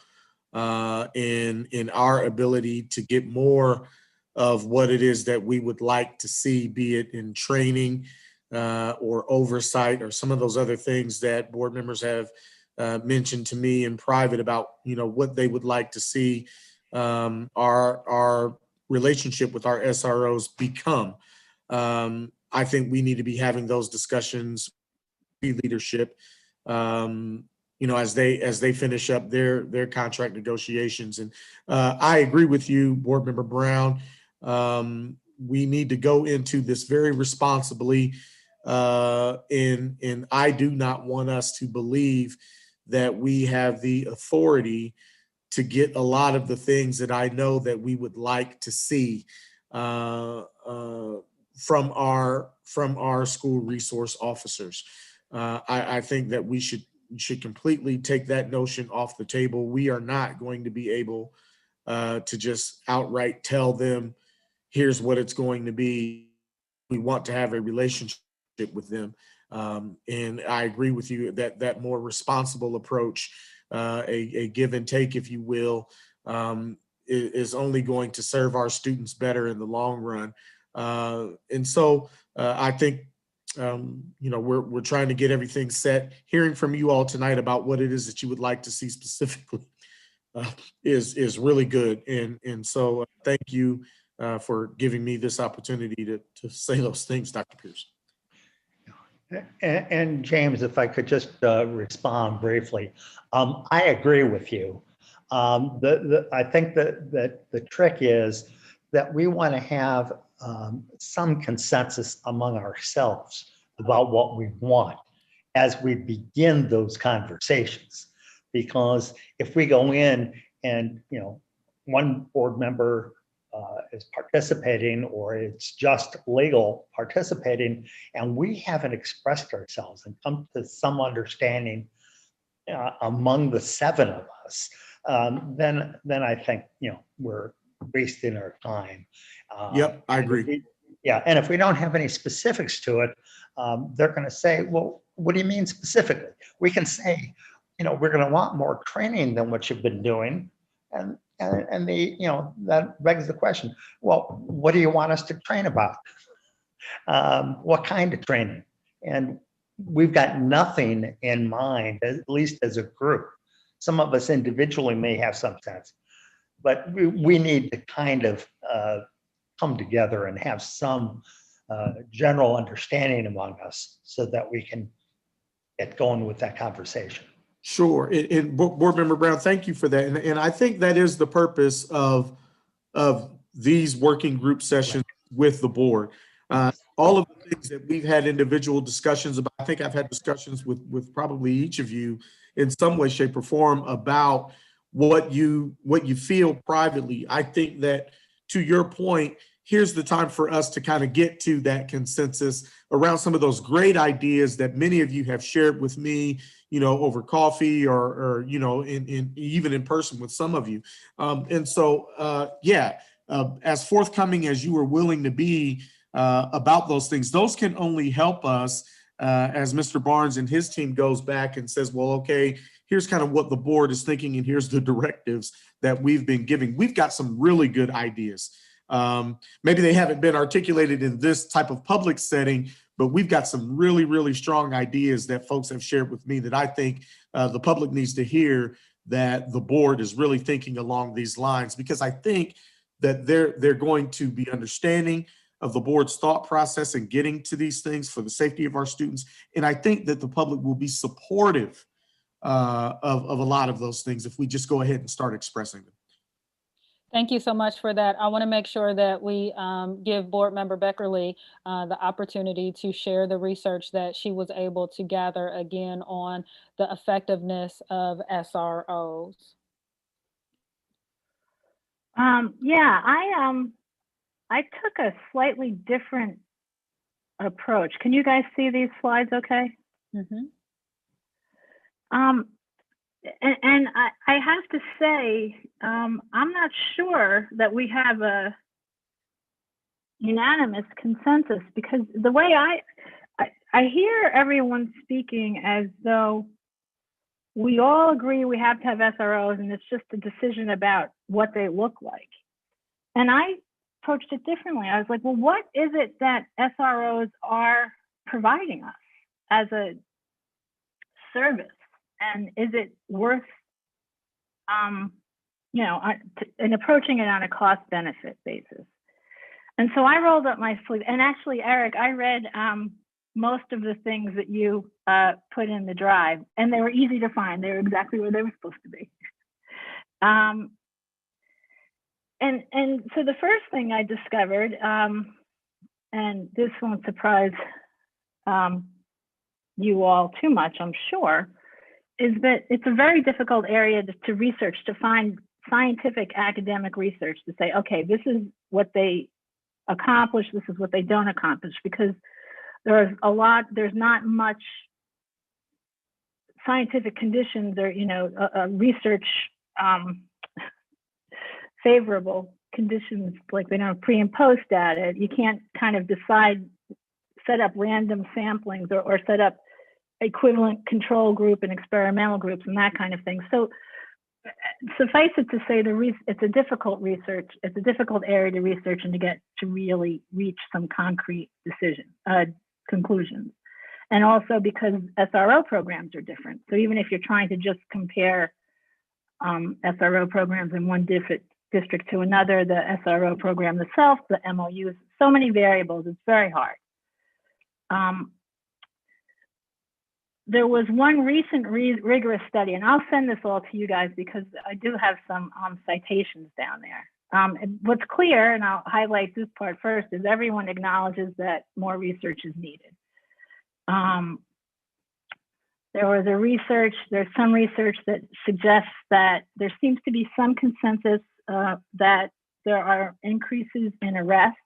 in our ability to get more of what it is that we would like to see, be it in training or oversight or some of those other things that board members have mentioned to me in private about, what they would like to see our relationship with our SROs become. I think we need to be having those discussions with leadership, as they finish up their contract negotiations. And I agree with you, Board Member Brown. We need to go into this very responsibly, and I do not want us to believe that we have the authority to get a lot of the things that I know that we would like to see from our school resource officers. I think that we should completely take that notion off the table. We are not going to be able to just outright tell them, here's what it's going to be. We want to have a relationship with them. And I agree with you that more responsible approach, a give and take, if you will, is only going to serve our students better in the long run. And so I think, we're trying to get everything set. Hearing from you all tonight about what it is that you would like to see specifically is really good. And so thank you for giving me this opportunity to say those things, Dr. Pierce. And James, if I could just respond briefly, I agree with you. I think that the trick is that we want to have some consensus among ourselves about what we want as we begin those conversations. Because if we go in and one board member is participating, or it's just legal participating, and we haven't expressed ourselves and come to some understanding among the seven of us, then I think we're wasting our time. Yep, I agree. And if we don't have any specifics to it, they're going to say, well, what do you mean specifically? We can say, we're going to want more training than what you've been doing, and And the, that begs the question, well, what do you want us to train about? What kind of training? And we've got nothing in mind, at least as a group. Some of us individually may have some sense, but we need to kind of come together and have some general understanding among us so that we can get going with that conversation. Sure. And Board Member Brown, thank you for that. And I think that is the purpose of these working group sessions with the board. All of the things that we've had individual discussions about, I think I've had discussions with probably each of you in some way, shape, or form about what you feel privately. I think that, to your point, here's the time for us to kind of get to that consensus around some of those great ideas that many of you have shared with me, over coffee or even in person with some of you. As forthcoming as you are willing to be about those things, those can only help us as Mr. Barnes and his team goes back and says, well, okay, here's kind of what the board is thinking and here's the directives that we've been giving. We've got some really good ideas. Maybe they haven't been articulated in this type of public setting, but we've got some really, really strong ideas that folks have shared with me that I think the public needs to hear, that the board is really thinking along these lines, because I think that they're going to be understanding of the board's thought process and getting to these things for the safety of our students. And I think that the public will be supportive of a lot of those things if we just go ahead and start expressing them. Thank you so much for that. I want to make sure that we give Board Member Beckerly the opportunity to share the research that she was able to gather again on the effectiveness of SROs. I took a slightly different approach. Can you guys see these slides okay? Mm-hmm. And I have to say, I'm not sure that we have a unanimous consensus, because the way I hear everyone speaking as though we all agree we have to have SROs and it's just a decision about what they look like. And I approached it differently. I was like, well, what is it that SROs are providing us as a service? And is it worth, and approaching it on a cost benefit basis? And so I rolled up my sleeve. And actually, Eric, I read most of the things that you put in the drive, and they were easy to find. They were exactly where they were supposed to be. And so the first thing I discovered, and this won't surprise you all too much, I'm sure, is that it's a very difficult area to research, to find scientific academic research to say, okay, this is what they accomplish, this is what they don't accomplish, because there's not much scientific conditions or, research favorable conditions, like they don't have pre and post data. You can't kind of set up random samplings or set up equivalent control group and experimental groups and that kind of thing. So suffice it to say, it's a difficult research. It's a difficult area to research and to really reach some concrete conclusions. And also because SRO programs are different. So even if you're trying to just compare SRO programs in one district to another, the SRO program itself, the MOUs, so many variables, it's very hard. There was one recent rigorous study, and I'll send this all to you guys because I do have some citations down there. What's clear, and I'll highlight this part first, is everyone acknowledges that more research is needed. There's some research that suggests that there seems to be some consensus that there are increases in arrests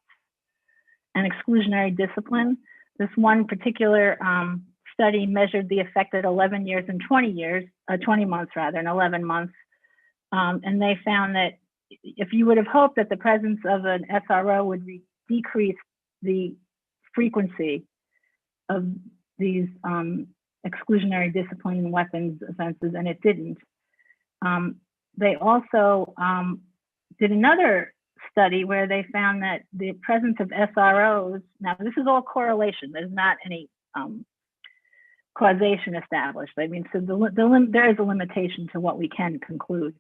and exclusionary discipline. This one particular study measured the effect at 11 years and 20 months rather, and 11 months. And they found that if you would have hoped that the presence of an SRO would decrease the frequency of these exclusionary discipline and weapons offenses, and it didn't. they also did another study where they found that the presence of SROs, now this is all correlation, there's not any causation established. I mean, so there is a limitation to what we can conclude,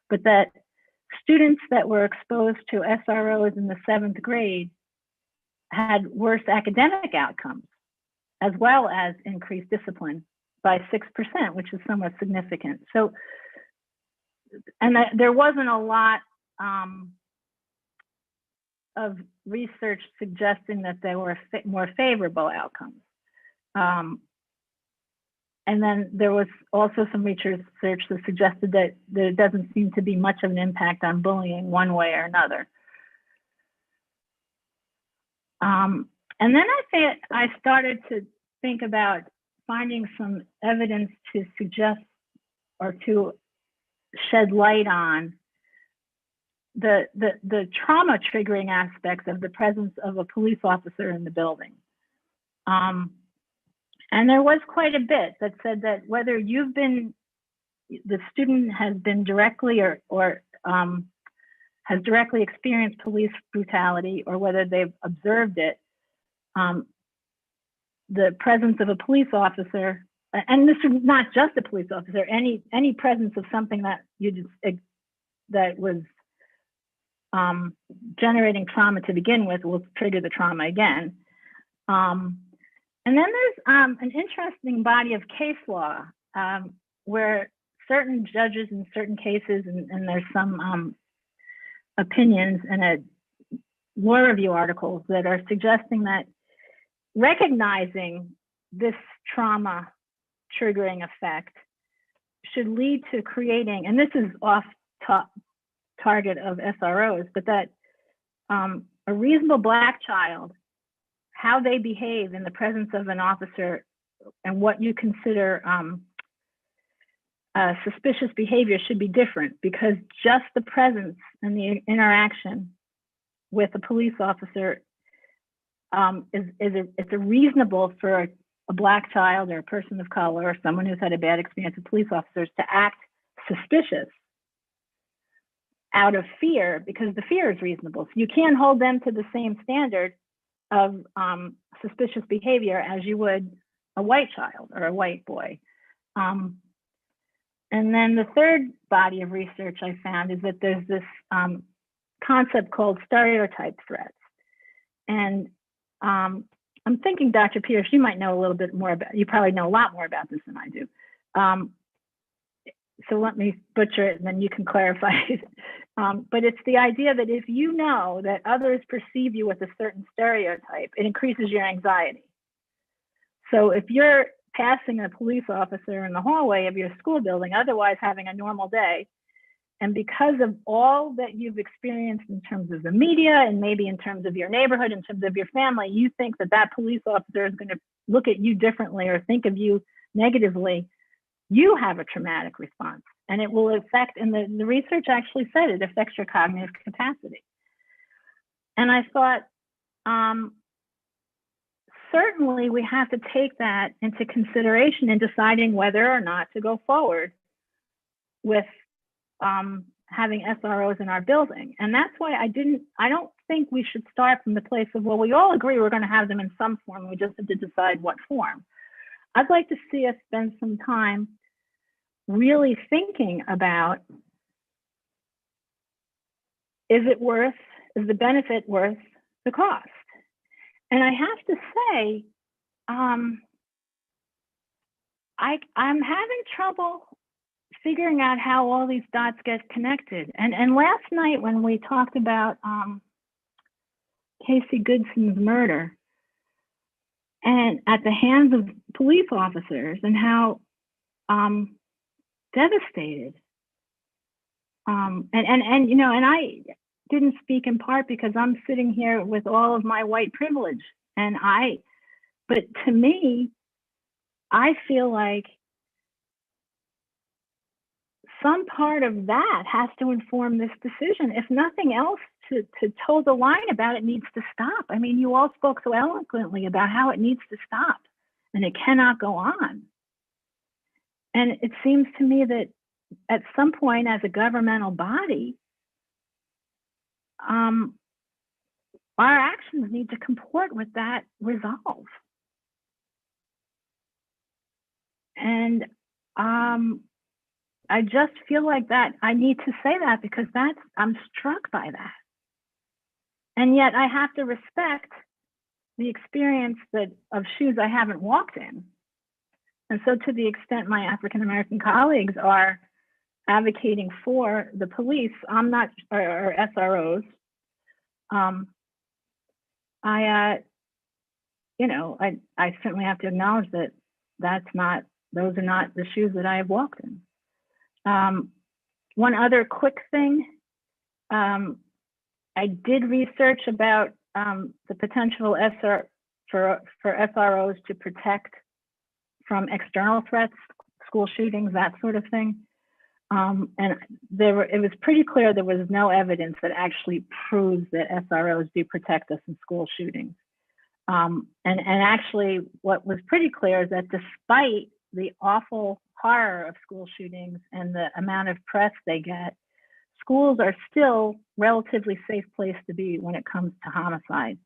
but that students that were exposed to SROs in the 7th grade had worse academic outcomes, as well as increased discipline by 6%, which is somewhat significant. So, and there wasn't a lot of research suggesting that there were more favorable outcomes. And then there was also some research that suggested that there doesn't seem to be much of an impact on bullying one way or another. And then I started to think about finding some evidence to suggest or to shed light on the trauma triggering aspects of the presence of a police officer in the building. And there was quite a bit that said that whether the student has been directly or has directly experienced police brutality, or whether they've observed it, the presence of a police officer, and this is not just a police officer, any presence of something that was generating trauma to begin with will trigger the trauma again. And then there's an interesting body of case law where certain judges in certain cases, and there's some opinions in a law review articles that are suggesting that recognizing this trauma triggering effect should lead to creating, and this is off target of SROs, but that a reasonable Black child, how they behave in the presence of an officer and what you consider suspicious behavior should be different, because just the presence and the interaction with a police officer it's a reasonable for a Black child or a person of color or someone who's had a bad experience with police officers to act suspicious out of fear, because the fear is reasonable. So you can't hold them to the same standard of suspicious behavior as you would a white child or a white boy. And then the third body of research I found is that there's this concept called stereotype threats. And I'm thinking, Dr. Pierce, you might know a little bit more about, you probably know a lot more about this than I do. So let me butcher it and then you can clarify it. But it's the idea that if you know that others perceive you with a certain stereotype, it increases your anxiety. So if you're passing a police officer in the hallway of your school building, otherwise having a normal day, and because of all that you've experienced in terms of the media and maybe in terms of your neighborhood, in terms of your family, you think that that police officer is going to look at you differently or think of you negatively, you have a traumatic response, and it will affect, and the research actually said it affects your cognitive capacity. And I thought, certainly we have to take that into consideration in deciding whether or not to go forward with having SROs in our building. And that's why I don't think we should start from the place of, well, we all agree we're going to have them in some form, we just have to decide what form. I'd like to see us spend some time really thinking about, is the benefit worth the cost? And I have to say, I'm having trouble figuring out how all these dots get connected. And last night when we talked about Casey Goodson's murder and at the hands of police officers and how devastated, and I didn't speak in part because I'm sitting here with all of my white privilege, but to me, I feel like some part of that has to inform this decision. If nothing else, to toe the line about it needs to stop. I mean, you all spoke so eloquently about how it needs to stop and it cannot go on. And it seems to me that at some point as a governmental body, our actions need to comport with that resolve. And I just feel like that I need to say that because I'm struck by that. And yet I have to respect the experience of shoes I haven't walked in. And so to the extent my African-American colleagues are advocating for the police, I'm not, or SROs, I certainly have to acknowledge that those are not the shoes that I have walked in. One other quick thing, I did research about the potential for SROs to protect from external threats, school shootings, that sort of thing. And it was pretty clear there was no evidence that actually proves that SROs do protect us in school shootings. And actually what was pretty clear is that despite the awful horror of school shootings and the amount of press they get, schools are still relatively safe place to be when it comes to homicide,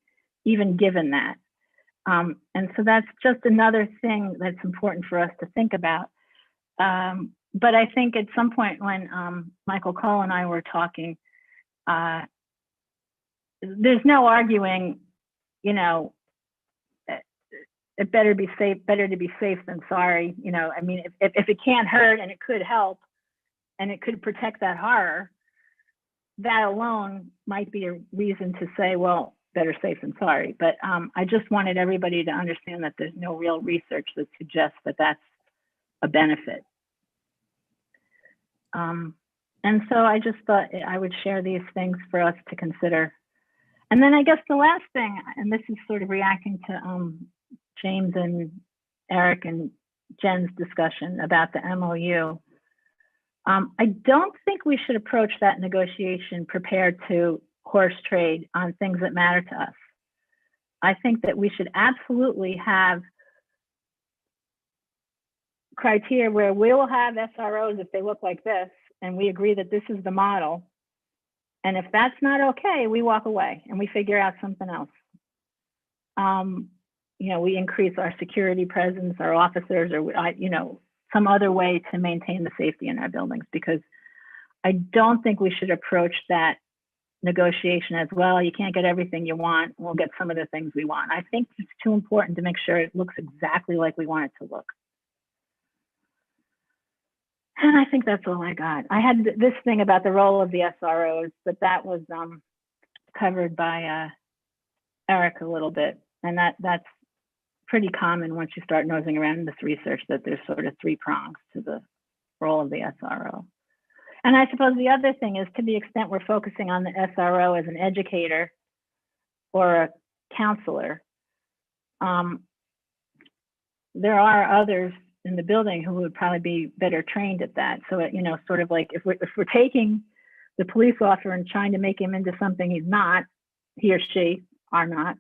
even given that. And so that's just another thing that's important for us to think about. But I think at some point when Michael Cole and I were talking, there's no arguing, it better be safe, better to be safe than sorry. I mean, if it can't hurt and it could help and it could protect that horror, that alone might be a reason to say, well, better safe than sorry. But I just wanted everybody to understand that there's no real research that suggests that that's a benefit. And so I just thought I would share these things for us to consider. And then I guess the last thing, and this is sort of reacting to James and Eric and Jen's discussion about the MOU. I don't think we should approach that negotiation prepared to horse trade on things that matter to us. I think that we should absolutely have criteria where we'll have SROs if they look like this, and we agree that this is the model. And if that's not okay, we walk away and we figure out something else. We increase our security presence, our officers, or some other way to maintain the safety in our buildings, because I don't think we should approach that negotiation as, well, you can't get everything you want, we'll get some of the things we want. I think it's too important to make sure it looks exactly like we want it to look. And I think that's all I got. I had this thing about the role of the SROs, but that was covered by Eric a little bit. And that's pretty common once you start nosing around in this research, that there's sort of three prongs to the role of the SRO. And I suppose the other thing is, to the extent we're focusing on the SRO as an educator or a counselor, there are others in the building who would probably be better trained at that. So, sort of like if we're taking the police officer and trying to make him into something he's not, he or she are not,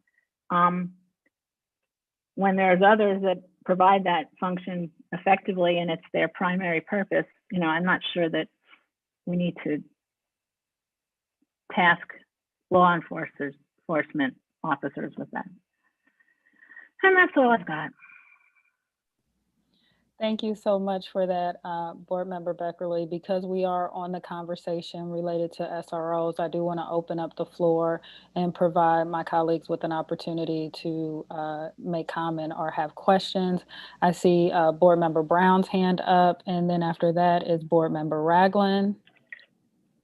when there's others that provide that function effectively and it's their primary purpose, I'm not sure that we need to task law enforcement officers with that. And that's all I've got. Thank you so much for that, Board Member Beckerly. Because we are on the conversation related to SROs, I do want to open up the floor and provide my colleagues with an opportunity to make comment or have questions. I see Board Member Brown's hand up, and then after that is Board Member Ragland.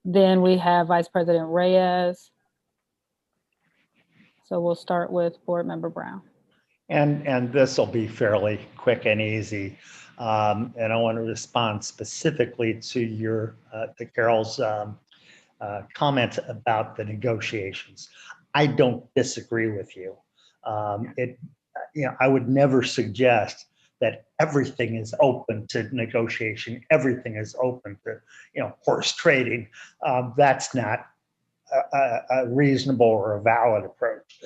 Then we have Vice President Reyes. So we'll start with Board Member Brown. And this will be fairly quick and easy. And I want to respond specifically to to Carol's comment about the negotiations. I don't disagree with you. I would never suggest that everything is open to negotiation. Everything is open to, horse trading. That's not a reasonable or a valid approach.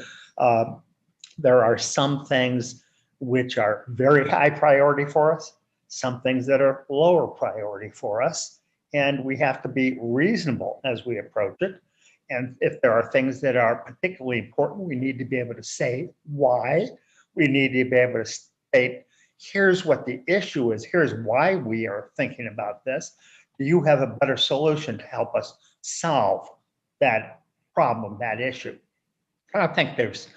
There are some things which are very high priority for us, some things that are lower priority for us, and we have to be reasonable as we approach it. And if there are things that are particularly important, we need to be able to say why. We need to be able to state, here's what the issue is, here's why we are thinking about this. Do you have a better solution to help us solve that problem, that issue? I think there's,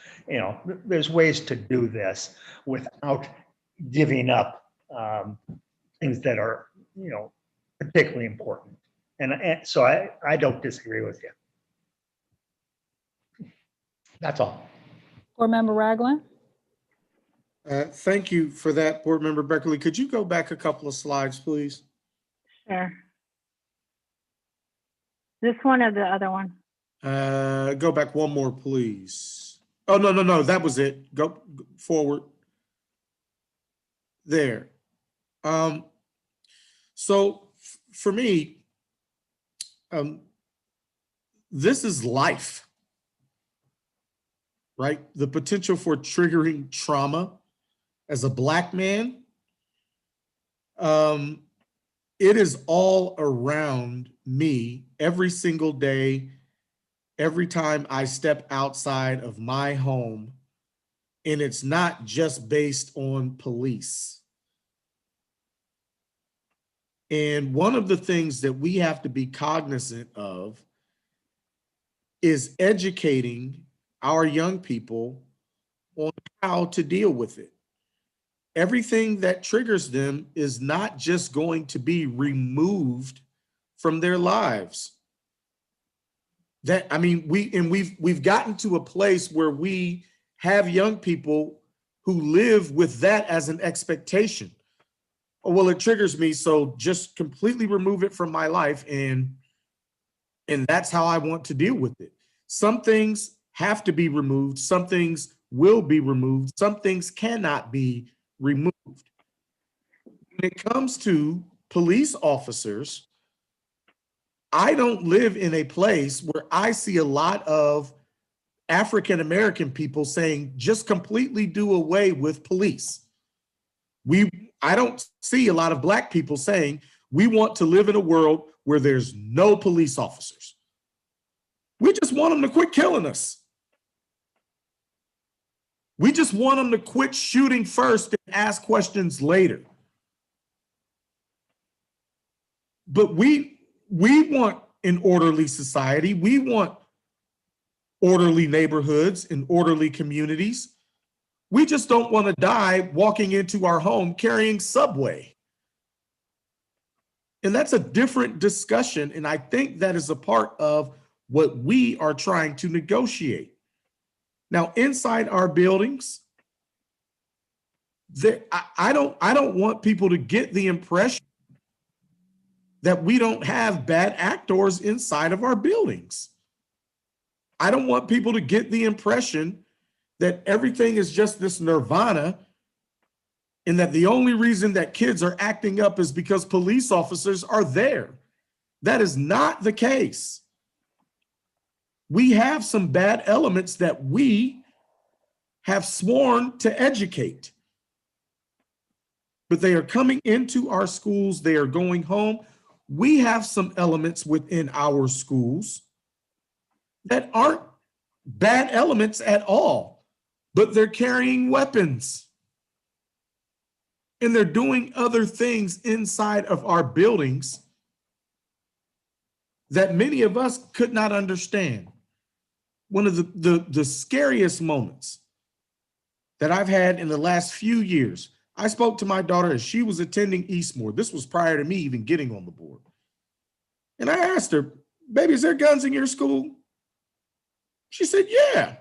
there's ways to do this without giving up things that are, particularly important. And so I don't disagree with you. That's all. Board Member Ragland? Thank you for that, Board Member Beckerly. Could you go back a couple of slides, please? Sure. This one or the other one? Go back one more, please. Oh, no, that was it. Go forward. There. So for me, this is life, right? The potential for triggering trauma as a Black man, it is all around me every single day, every time I step outside of my home, and it's not just based on police. And one of the things that we have to be cognizant of is educating our young people on how to deal with it. Everything that triggers them is not just going to be removed from their lives. We've gotten to a place where we have young people who live with that as an expectation. Oh, well, it triggers me, so just completely remove it from my life, and that's how I want to deal with it. Some things have to be removed, some things will be removed, some things cannot be removed. When it comes to police officers, I don't live in a place where I see a lot of African American people saying just completely do away with police. I don't see a lot of Black people saying we want to live in a world where there's no police officers. We just want them to quit killing us. We just want them to quit shooting first and ask questions later. But we want an orderly society. We want orderly neighborhoods and orderly communities. We just don't want to die walking into our home carrying Subway. And that's a different discussion. And I think that is a part of what we are trying to negotiate. Now, inside our buildings, I don't want people to get the impression that we don't have bad actors inside of our buildings. I don't want people to get the impression that everything is just this nirvana and that the only reason that kids are acting up is because police officers are there. That is not the case. We have some bad elements that we have sworn to educate, but they are coming into our schools, they are going home. We have some elements within our schools that aren't bad elements at all, but they're carrying weapons and they're doing other things inside of our buildings that many of us could not understand. One of the scariest moments that I've had in the last few years, I spoke to my daughter as she was attending Eastmore. This was prior to me even getting on the board. And I asked her, baby, is there guns in your school? She said, yeah.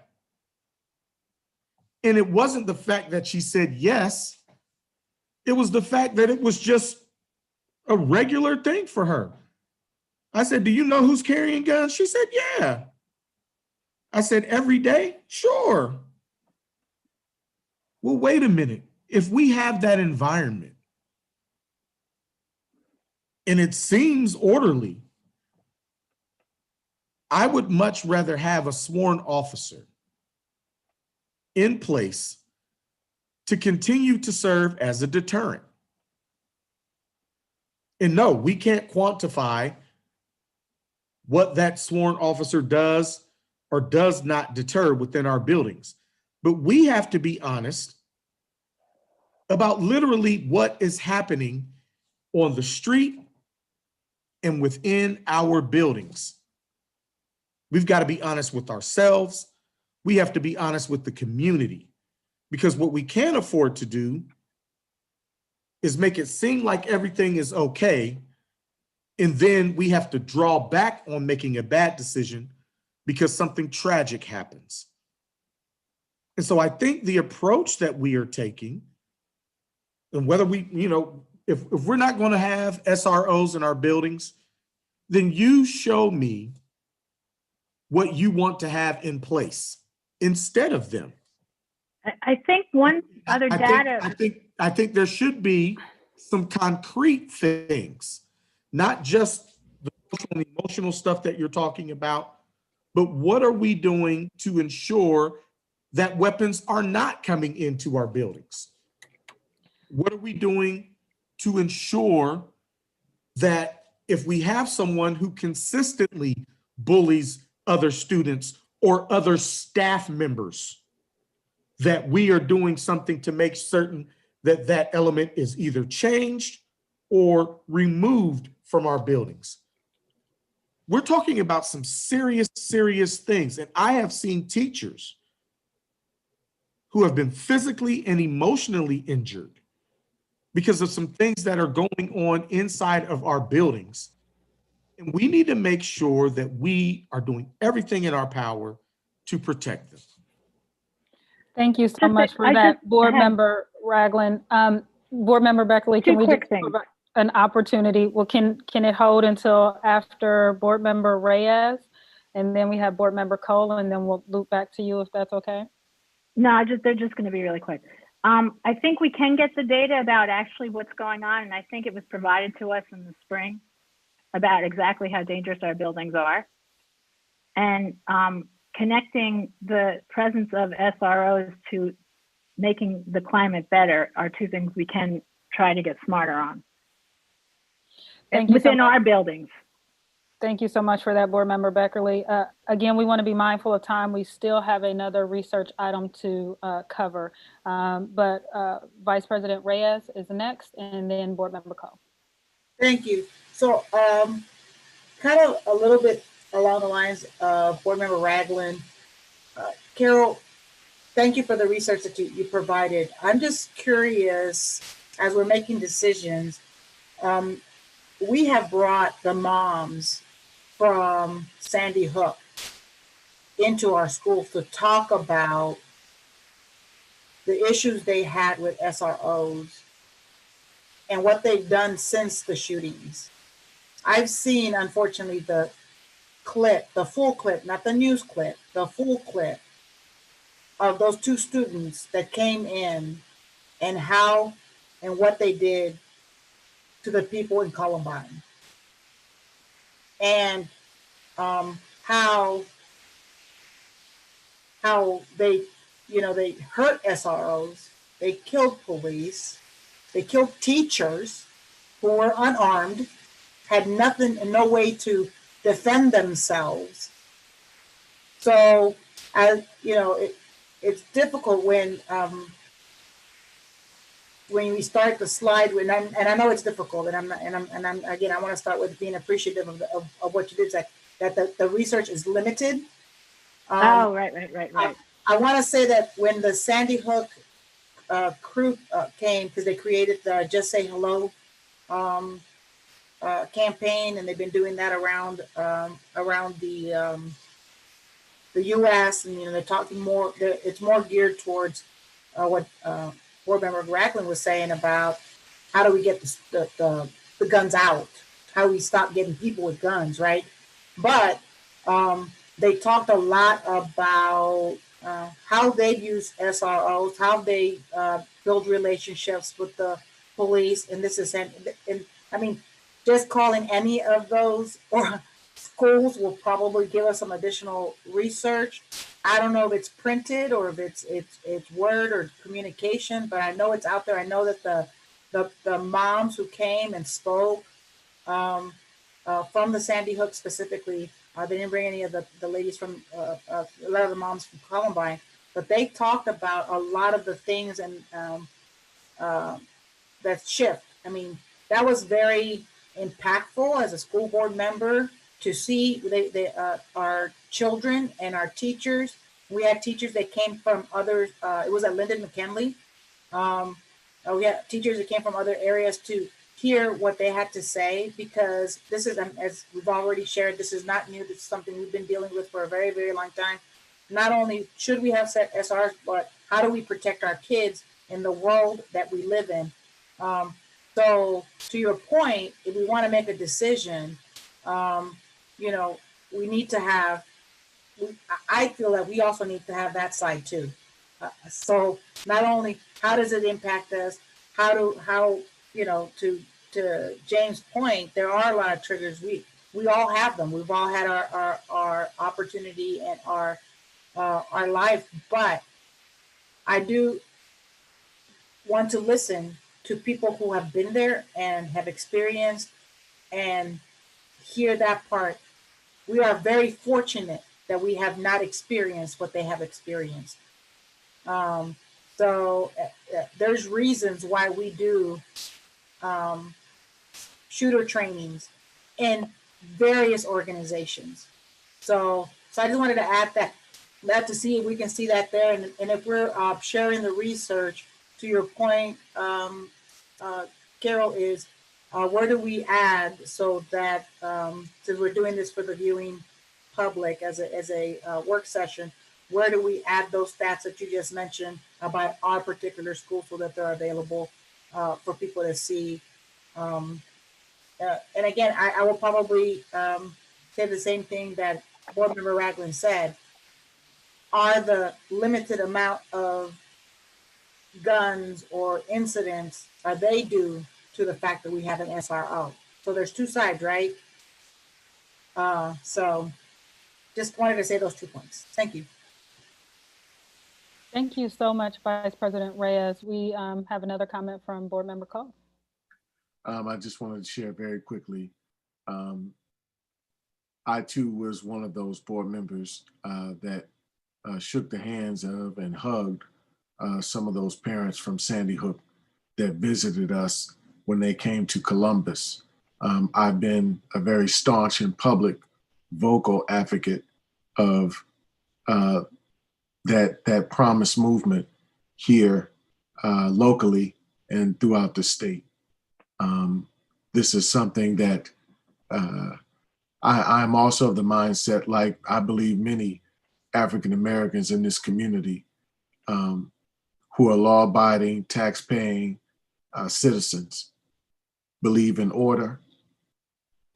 And it wasn't the fact that she said yes. It was the fact that it was just a regular thing for her. I said, do you know who's carrying guns? She said, yeah. I said, every day? Sure. Well, wait a minute. If we have that environment and it seems orderly, I would much rather have a sworn officer in place to continue to serve as a deterrent. And no, we can't quantify what that sworn officer does or does not deter within our buildings. But we have to be honest about literally what is happening on the street and within our buildings. We've got to be honest with ourselves. We have to be honest with the community, because what we can't afford to do is make it seem like everything is okay, and then we have to draw back on making a bad decision because something tragic happens. And so I think the approach that we are taking, and whether we, if we're not going to have SROs in our buildings, then you show me what you want to have in place instead of them. I think one other data. I think there should be some concrete things, not just the social and emotional stuff that you're talking about, but what are we doing to ensure that weapons are not coming into our buildings? What are we doing to ensure that if we have someone who consistently bullies other students or other staff members, that we are doing something to make certain that that element is either changed or removed from our buildings? We're talking about some serious, serious things. And I have seen teachers who have been physically and emotionally injured because of some things that are going on inside of our buildings. And we need to make sure that we are doing everything in our power to protect them. Thank you so much for that, Board Member Ragland. Board Member Beckley, can we just provide an opportunity? Well, can it hold until after Board Member Reyes? And then we have Board Member Cole, and then we'll loop back to you if that's okay. No, they're just going to be really quick. I think we can get the data about actually what's going on, and I think it was provided to us in the spring about exactly how dangerous our buildings are. And connecting the presence of SROs to making the climate better are two things we can try to get smarter on. Thank you within our buildings. Thank you so much for that, Board Member Beckerly. Again, we want to be mindful of time. We still have another research item to cover, but Vice President Reyes is next, and then Board Member Cole. Thank you. So kind of a little bit along the lines of Board Member Ragland. Carol, thank you for the research that you provided. I'm just curious, as we're making decisions, we have brought the moms from Sandy Hook into our schools to talk about the issues they had with SROs and what they've done since the shootings. I've seen, unfortunately, the clip, the full clip, not the news clip, the full clip of those two students that came in and how and what they did to the people in Columbine. And how they, they hurt SROs, they killed police, they killed teachers who were unarmed, had nothing and no way to defend themselves. So, it's difficult when we start the slide, and I know it's difficult, and I'm again, I want to start with being appreciative of what you did say, that the research is limited. Right. I want to say that when the Sandy Hook crew came, because they created the Just Say Hello campaign, and they've been doing that around the U.S. and they're talking more. It's more geared towards what Board Member Ragland was saying about how do we get the guns out? How do we stop getting people with guns, right? But they talked a lot about how they use SROs, how they build relationships with the police, and this is, and I mean, just calling any of those or schools will probably give us some additional research. I don't know if it's printed or if it's word or communication, but I know it's out there. I know that the moms who came and spoke from the Sandy Hook specifically. They didn't bring any of the ladies from, a lot of the moms from Columbine, but they talked about a lot of the things and that shift. I mean, that was very impactful as a school board member to see our children and our teachers. We had teachers that came from other, it was at Lyndon McKinley. We had teachers that came from other areas to hear what they had to say, because this is, as we've already shared, this is not new. This is something we've been dealing with for a very, very long time. Not only should we have set SRs, but how do we protect our kids in the world that we live in? So to your point, if we want to make a decision, we need to have, I feel that we also need to have that side too. So not only how does it impact us, to James' point, there are a lot of triggers. We all have them. We've all had our opportunity and our life, but I do want to listen to people who have been there and have experienced and hear that part. We are very fortunate that we have not experienced what they have experienced. So there's reasons why we do shooter trainings in various organizations. So I just wanted to add that to see if we can see that there. And if we're sharing the research, to your point, Carol, is where do we add so that since we're doing this for the viewing public as a work session, where do we add those stats that you just mentioned about our particular school so that they're available for people to see? And again, I will probably say the same thing that Board Member Ragland said. Are the limited amount of guns or incidents, are they due to the fact that we have an SRO? So there's two sides, right? So just wanted to say those 2 points. Thank you. Thank you so much, Vice President Reyes. We have another comment from Board Member Cole. I just wanted to share very quickly. I too was one of those board members that shook the hands of and hugged some of those parents from Sandy Hook that visited us when they came to Columbus. I've been a very staunch and public vocal advocate of that promise movement here locally and throughout the state. This is something that I'm also of the mindset, like I believe many African Americans in this community who are law-abiding, tax-paying citizens, believe in order,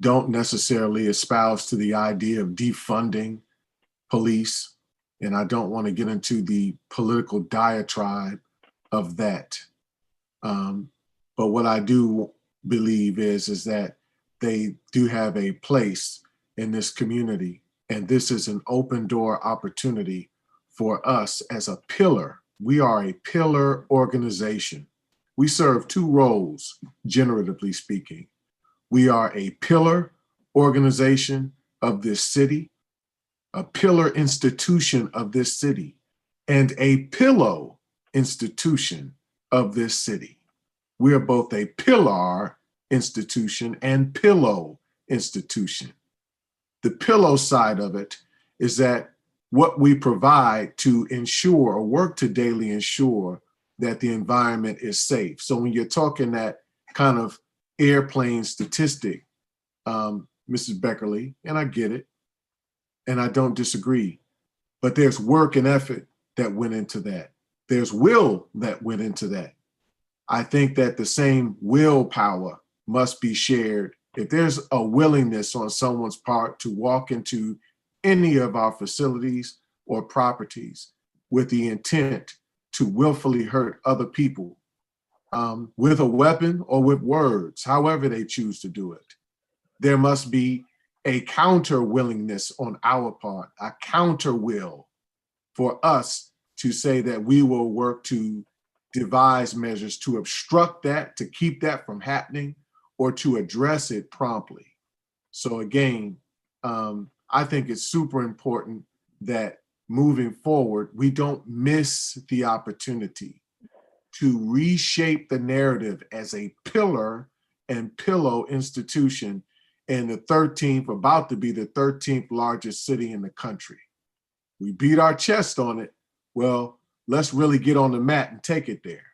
don't necessarily espouse to the idea of defunding police, and I don't want to get into the political diatribe of that. But what I do believe is that they do have a place in this community, and this is an open door opportunity for us as a pillar. We are a pillar organization. We serve two roles, generatively speaking. We are a pillar organization of this city, a pillar institution of this city, and a pillow institution of this city. We are both a pillar institution and pillow institution. The pillow side of it is that what we provide to ensure or work to daily ensure that the environment is safe. So when you're talking that kind of airplane statistic, Mrs. Beckerly, and I get it, and I don't disagree, but there's work and effort that went into that. There's will that went into that. I think that the same willpower must be shared. If there's a willingness on someone's part to walk into any of our facilities or properties with the intent to willfully hurt other people with a weapon or with words, however they choose to do it, there must be a counter willingness on our part, a counter will for us to say that we will work to devise measures to obstruct that, to keep that from happening, or to address it promptly. So again, I think it's super important that moving forward, we don't miss the opportunity to reshape the narrative as a pillar and pillow institution in the 13th, about to be the 13th largest city in the country. We beat our chest on it. Well, let's really get on the mat and take it there.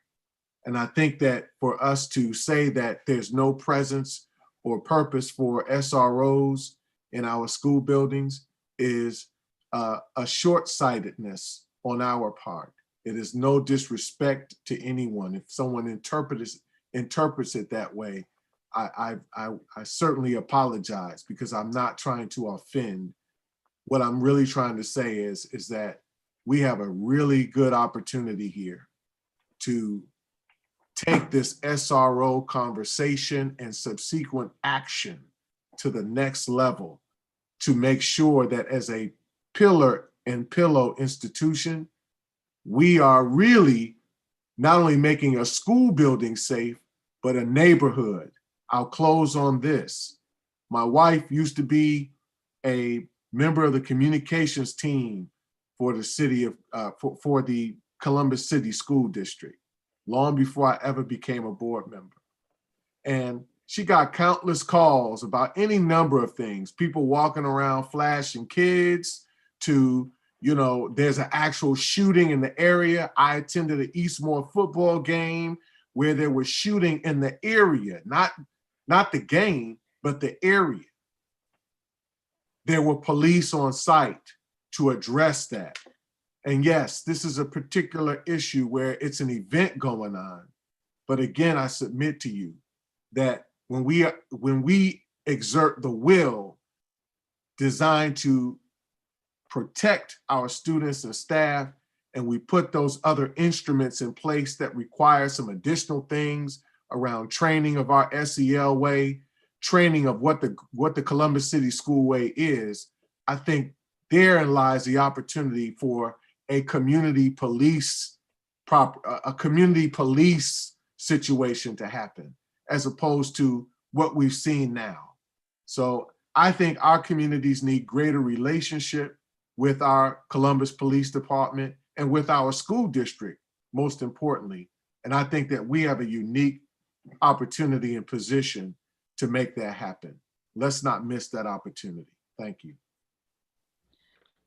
And I think that for us to say that there's no presence or purpose for SROs in our school buildings is a short-sightedness on our part. It is no disrespect to anyone. If someone interprets it that way, I certainly apologize, because I'm not trying to offend. What I'm really trying to say is that we have a really good opportunity here to take this SRO conversation and subsequent action to the next level, to make sure that as a pillar and pillow institution, we are really not only making a school building safe, but a neighborhood. I'll close on this. My wife used to be a member of the communications team for the city of, for the Columbus City School District, long before I ever became a board member. And she got countless calls about any number of things, people walking around flashing kids to, you know, there's an actual shooting in the area. I attended an Eastmore football game where there was shooting in the area, not the game, but the area. There were police on site to address that. And yes, this is a particular issue where it's an event going on. But again, I submit to you that when we exert the will designed to protect our students and staff, and we put those other instruments in place that require some additional things around training of our SEL way, training of what the Columbus City School Way is, I think therein lies the opportunity for a community police situation to happen, as opposed to what we've seen now. So I think our communities need greater relationship with our Columbus Police Department and with our school district, most importantly. And I think that we have a unique opportunity and position to make that happen. Let's not miss that opportunity. Thank you.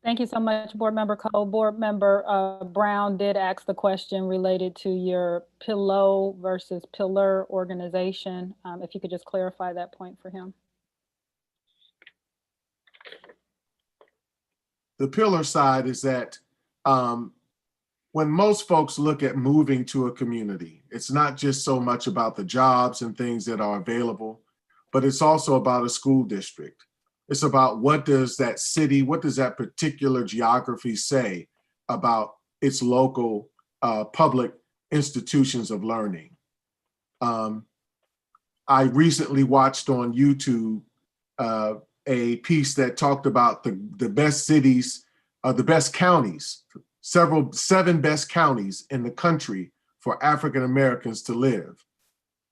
Thank you so much, Board Member Cole. Board Member Brown did ask the question related to your pillow versus pillar organization. If you could just clarify that point for him. The pillar side is that when most folks look at moving to a community, it's not just so much about the jobs and things that are available, but it's also about a school district. It's about what does that city, what does that particular geography say about its local public institutions of learning. I recently watched on YouTube a piece that talked about the best cities, the best counties, 7 best counties in the country for African Americans to live.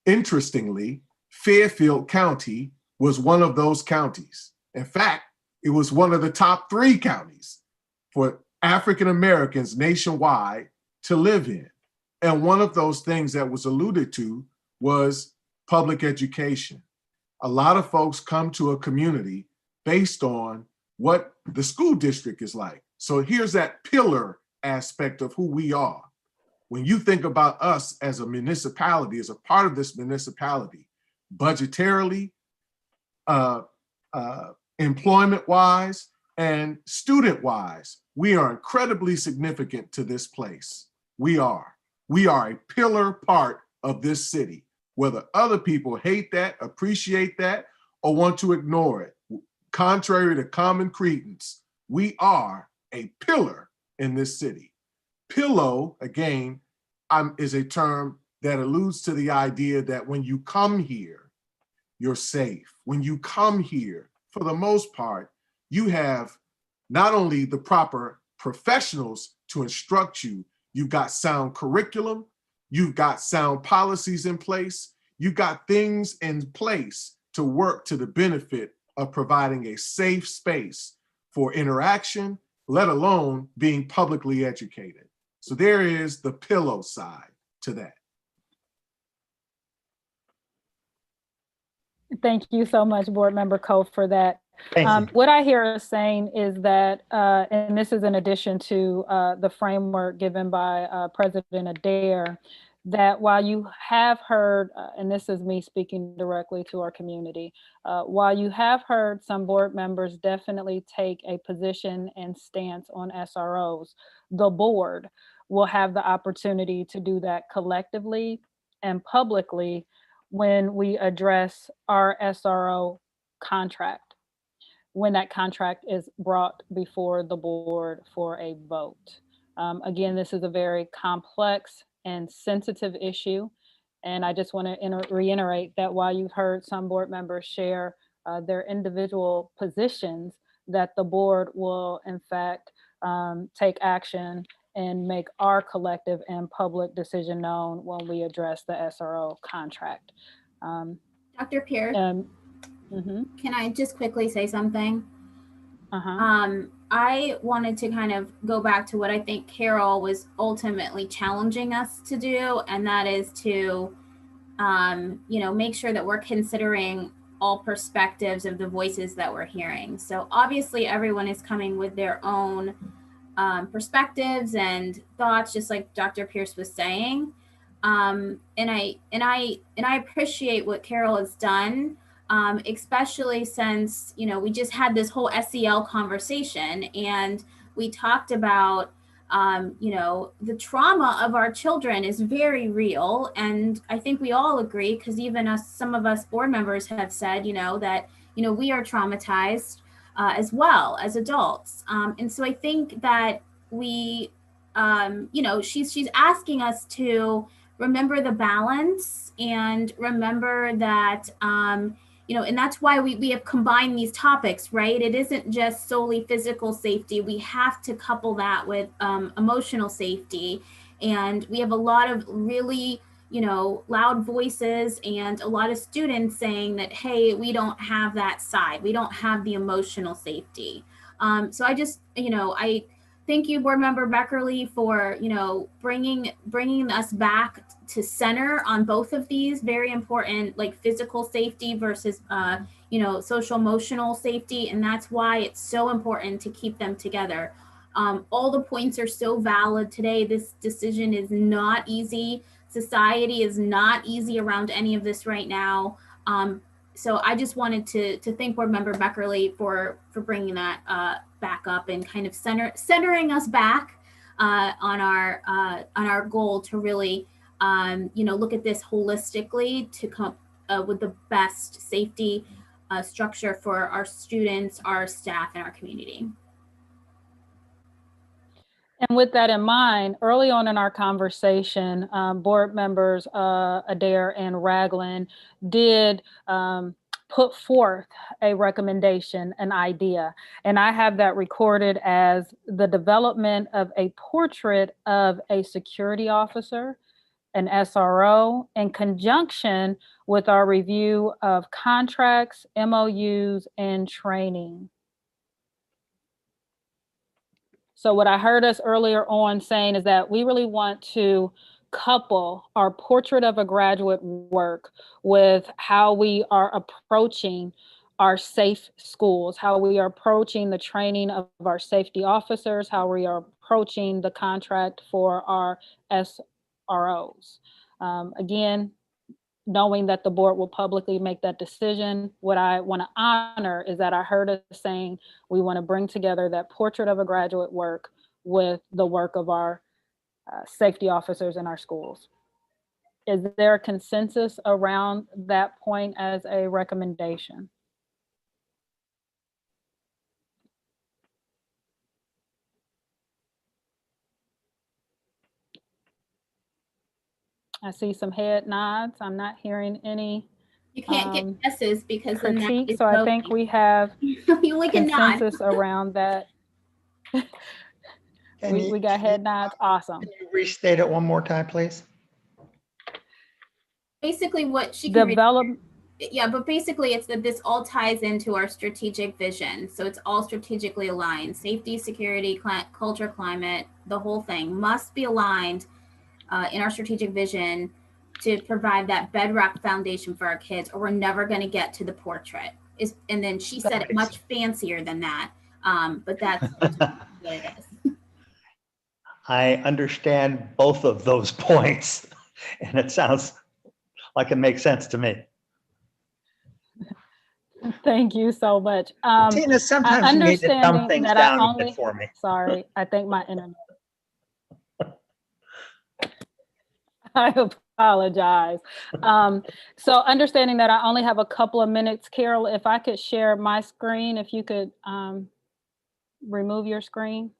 Interestingly, Fairfield County was one of those counties. In fact, it was one of the top 3 counties for African Americans nationwide to live in. And one of those things that was alluded to was public education. A lot of folks come to a community based on what the school district is like. So here's that pillar aspect of who we are. When you think about us as a municipality, as a part of this municipality, budgetarily, employment-wise, and student-wise, we are incredibly significant to this place. We are a pillar part of this city, whether other people hate that, appreciate that, or want to ignore it. Contrary to common credence, we are a pillar in this city. Pillow, again, is a term that alludes to the idea that when you come here, you're safe. When you come here, for the most part, you have not only the proper professionals to instruct you, you've got sound curriculum, you've got sound policies in place, You got things in place to work to the benefit of providing a safe space for interaction, let alone being publicly educated. So there is the pillow side to that. Thank you so much, Board Member Coe, for that. Thank you. What I hear us saying is that, and this is in addition to the framework given by President Adair, that while you have heard, and this is me speaking directly to our community, while you have heard some board members definitely take a position and stance on SROs, the board will have the opportunity to do that collectively and publicly when we address our SRO contract, when that contract is brought before the board for a vote. Again, this is a very complex and sensitive issue. And I just want to reiterate that while you've heard some board members share their individual positions, that the board will in fact take action and make our collective and public decision known when we address the SRO contract. Dr. Pierce, Mhm. can I just quickly say something? Uh-huh. I wanted to kind of go back to what I think Carol was ultimately challenging us to do, and that is to, make sure that we're considering all perspectives of the voices that we're hearing. So obviously everyone is coming with their own perspectives and thoughts, just like Dr. Pierce was saying. And I appreciate what Carol has done, especially since, we just had this whole SEL conversation and we talked about, the trauma of our children is very real. And I think we all agree, because even some of us board members have said, that, we are traumatized as well as adults. And so I think that we, she's asking us to remember the balance and remember that, and that's why we have combined these topics, right? It isn't just solely physical safety. We have to couple that with emotional safety. And we have a lot of really, loud voices and a lot of students saying that, hey, we don't have that side. We don't have the emotional safety. So I just, I thank you, Board Member Beckerly, for, bringing us back to center on both of these very important, like physical safety versus, social emotional safety. And that's why it's so important to keep them together. All the points are so valid today. This decision is not easy. Society is not easy around any of this right now. So I just wanted to thank Board Member Beckerly for bringing that back up and kind of centering us back on our goal to really look at this holistically to come with the best safety structure for our students, our staff, and our community. And with that in mind, early on in our conversation, board members Adair and Ragland did put forth a recommendation, an idea. And I have that recorded as the development of a portrait of a security officer, an SRO, in conjunction with our review of contracts, MOUs, and training. So what I heard us earlier on saying is that we really want to couple our portrait of a graduate work with how we are approaching our safe schools, how we are approaching the training of our safety officers, how we are approaching the contract for our SROs. Again, knowing that the board will publicly make that decision, what I want to honor is that I heard us saying we want to bring together that portrait of a graduate work with the work of our safety officers in our schools. Is there a consensus around that point as a recommendation? I see some head nods. I'm not hearing any. You can't get yeses because critique. So I think we have consensus around that. We got head nods. Awesome. Can you restate it one more time, please? Basically what she can Develop. yeah, but basically it's that this all ties into our strategic vision. So it's all strategically aligned. Safety, security, culture, climate, the whole thing must be aligned in our strategic vision to provide that bedrock foundation for our kids, or we're never going to get to the portrait. And then she said it much fancier than that, but that's what it is. I understand both of those points, and it sounds like it makes sense to me. Thank you so much. Tina, sometimes you need to dumb Understanding things that down I a bit only, for me. sorry, I think my internet. I apologize. So understanding that I only have a couple of minutes, Carol, if I could share my screen, if you could remove your screen.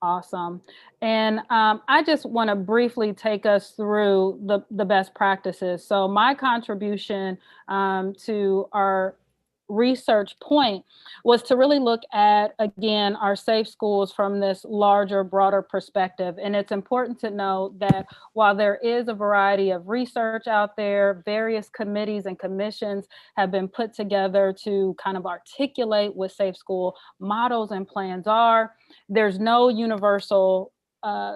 Awesome. And I just want to briefly take us through the best practices. So my contribution to our research point was to really look at, again, our safe schools from this larger, broader perspective. And it's important to know that while there is a variety of research out there, various committees and commissions have been put together to kind of articulate what safe school models and plans are. There's no universal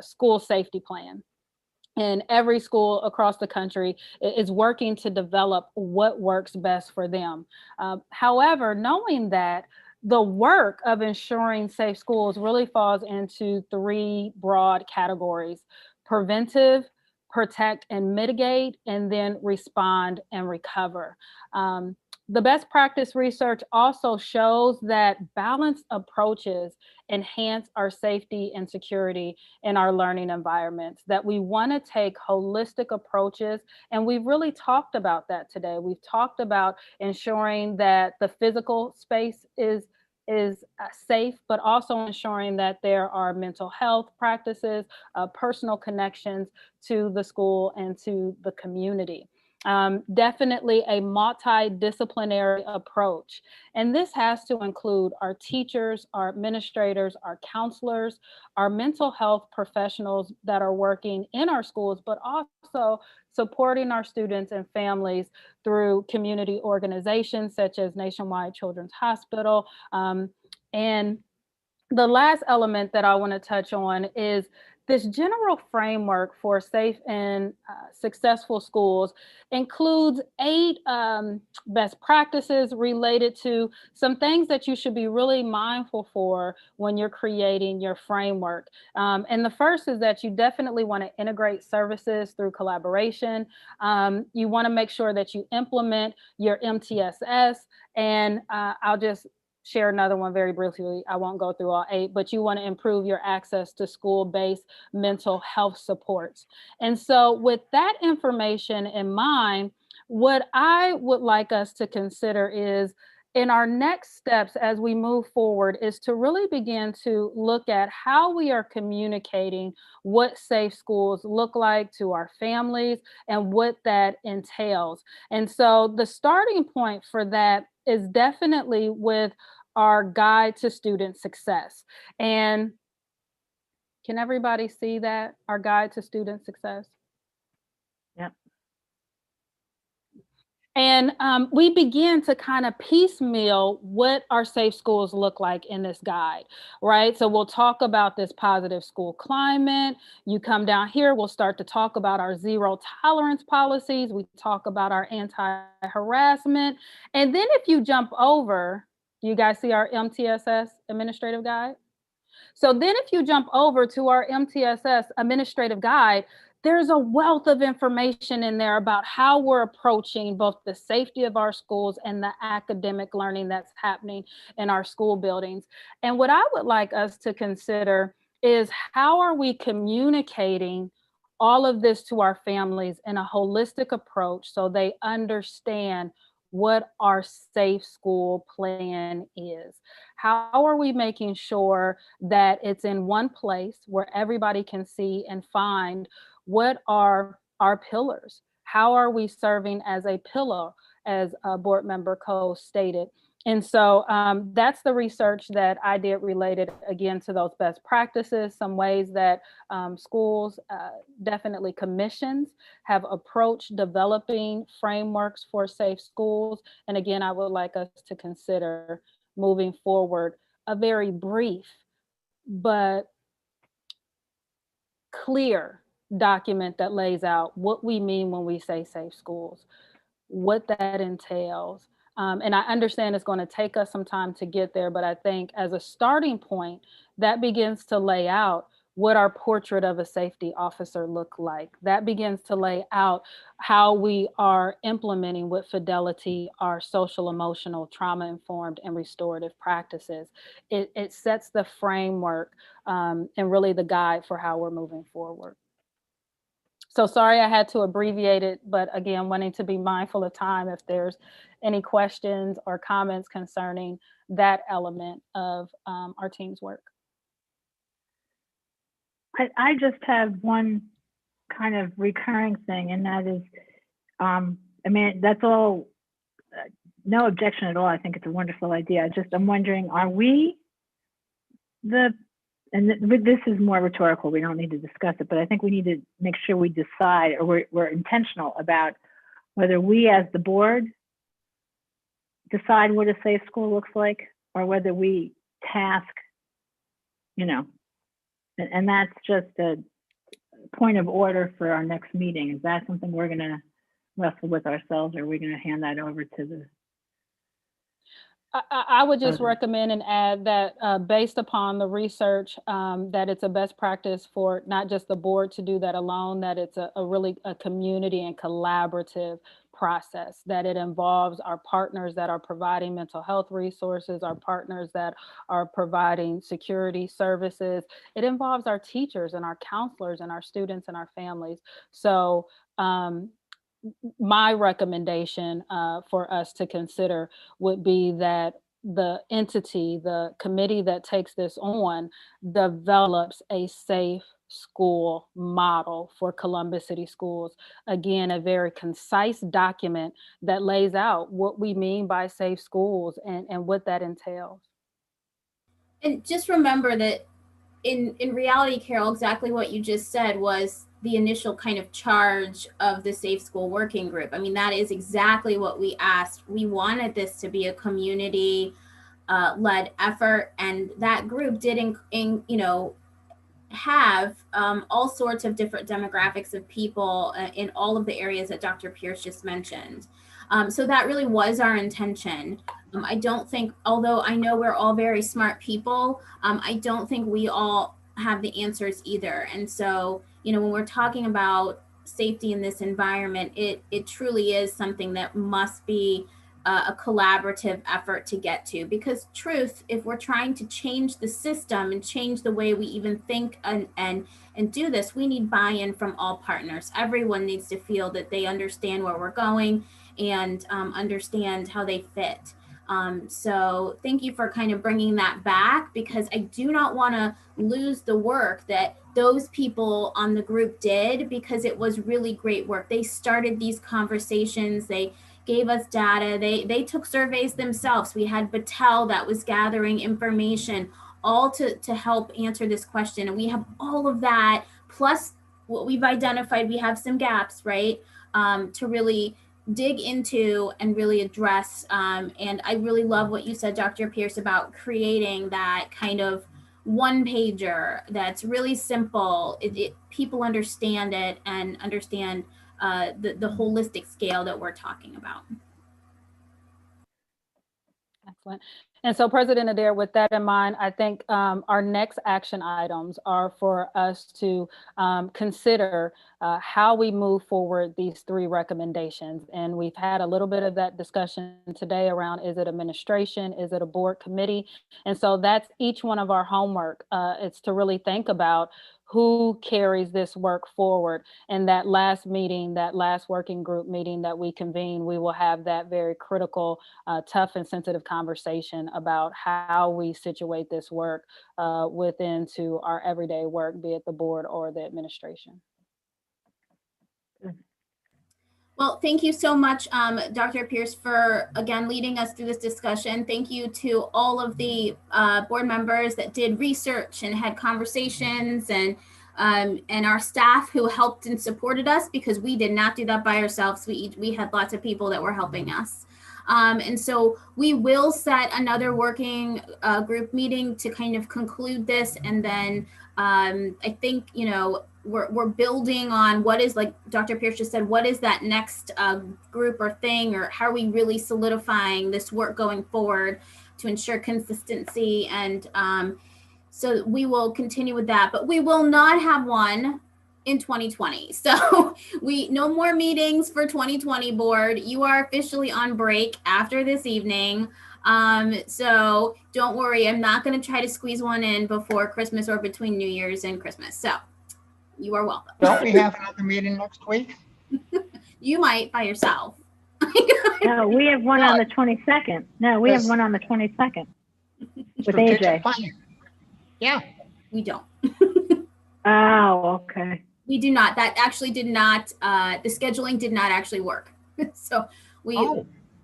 school safety plan. And every school across the country is working to develop what works best for them. However, knowing that the work of ensuring safe schools really falls into three broad categories: preventive, protect and mitigate, and then respond and recover. The best practice research also shows that balanced approaches enhance our safety and security in our learning environments, that we want to take holistic approaches. And we've really talked about that today. We've talked about ensuring that the physical space is safe, but also ensuring that there are mental health practices, personal connections to the school and to the community. Definitely a multidisciplinary approach. And this has to include our teachers, our administrators, our counselors, our mental health professionals that are working in our schools, but also supporting our students and families through community organizations such as Nationwide Children's Hospital. And the last element that I want to touch on is this general framework for safe and successful schools includes 8 best practices related to some things that you should be really mindful for when you're creating your framework. And the first is that you definitely want to integrate services through collaboration. You want to make sure that you implement your MTSS, and I'll just share another one very briefly. I won't go through all 8, but you want to improve your access to school-based mental health supports. And so with that information in mind, what I would like us to consider is, in our next steps as we move forward, is to really begin to look at how we are communicating what safe schools look like to our families and what that entails. And so the starting point for that is definitely with our guide to student success. And can everybody see that, our guide to student success? Yep. And we begin to kind of piecemeal what our safe schools look like in this guide, right? So we'll talk about this positive school climate. You come down here, we'll start to talk about our zero tolerance policies. We talk about our anti-harassment. And then if you jump over, do you guys see our MTSS administrative guide? So then if you jump over to our MTSS administrative guide, there's a wealth of information in there about how we're approaching both the safety of our schools and the academic learning that's happening in our school buildings. And what I would like us to consider is, how are we communicating all of this to our families in a holistic approach so they understand what our safe school plan is? How are we making sure that it's in one place where everybody can see and find what are our pillars? How are we serving as a pillar, as Board Member Cole stated? And so that's the research that I did related again to those best practices, some ways that schools, definitely commissions, have approached developing frameworks for safe schools. And again, I would like us to consider moving forward a very brief but clear document that lays out what we mean when we say safe schools, what that entails. And I understand it's going to take us some time to get there, but I think as a starting point, that begins to lay out what our portrait of a safety officer look like. That begins to lay out how we are implementing with fidelity our social, emotional, trauma-informed, and restorative practices. It sets the framework and really the guide for how we're moving forward. So sorry I had to abbreviate it, but again, wanting to be mindful of time if there's any questions or comments concerning that element of our team's work. I just have one kind of recurring thing, and that is, I mean, that's all, no objection at all. I think it's a wonderful idea. I'm wondering, are we this is more rhetorical, we don't need to discuss it, but I think we need to make sure we decide, or we're intentional about whether we as the board decide what a safe school looks like, or whether we task, and that's just a point of order for our next meeting. Is that something we're going to wrestle with ourselves, or are we going to hand that over to the? I would just recommend and add that based upon the research, that it's a best practice for not just the board to do that alone, that it's a really community and collaborative process, that it involves our partners that are providing mental health resources, our partners that are providing security services. It involves our teachers and our counselors and our students and our families. So my recommendation for us to consider would be that the entity, the committee that takes this on, develops a safe school model for Columbus City Schools. Again, a very concise document that lays out what we mean by safe schools and what that entails. And just remember that in reality, Carol, exactly what you just said was the initial kind of charge of the Safe School Working Group. I mean, that is exactly what we asked. We wanted this to be a community led effort, and that group did, have all sorts of different demographics of people in all of the areas that Dr. Pierce just mentioned. So that really was our intention. I don't think, although I know we're all very smart people, I don't think we all have the answers either. And so, when we're talking about safety in this environment, it truly is something that must be a collaborative effort to get to, because truth, if we're trying to change the system and change the way we even think and do this, we need buy-in from all partners. Everyone needs to feel that they understand where we're going and understand how they fit. So thank you for kind of bringing that back, because I do not want to lose the work that those people on the group did, because it was really great work. They started these conversations. They gave us data. They took surveys themselves. We had Battelle that was gathering information, all to help answer this question. And we have all of that, plus what we've identified, we have some gaps, right? To really dig into and really address. And I really love what you said, Dr. Pierce, about creating that kind of one pager that's really simple. People understand it and understand the holistic scale that we're talking about. Excellent. And so, President Adair, with that in mind, I think our next action items are for us to consider how we move forward these 3 recommendations. And we've had a little bit of that discussion today around, is it administration? Is it a board committee? And so that's each one of our homework. It's to really think about who carries this work forward. And that last meeting, that last working group meeting that we convene, we will have that very critical, tough and sensitive conversation about how we situate this work within to our everyday work, be it the board or the administration. Well, thank you so much, Dr. Pierce, for again leading us through this discussion. Thank you to all of the board members that did research and had conversations, and our staff who helped and supported us, because we did not do that by ourselves. We had lots of people that were helping us. And so we will set another working group meeting to kind of conclude this, and then I think, you know, we're building on what is, like Dr. Pierce just said, what is that next group or thing, or how are we really solidifying this work going forward to ensure consistency. And so we will continue with that, but we will not have one in 2020. So no more meetings for 2020 board. You are officially on break after this evening. So don't worry, I'm not going to try to squeeze one in before Christmas or between New Year's and Christmas. So you are welcome. Don't we have another meeting next week? You might by yourself. No, we have one on the 22nd. No, we have one on the 22nd with Strategic AJ. planning. Yeah. We don't. Oh, okay. We do not. That actually did not, the scheduling did not actually work. So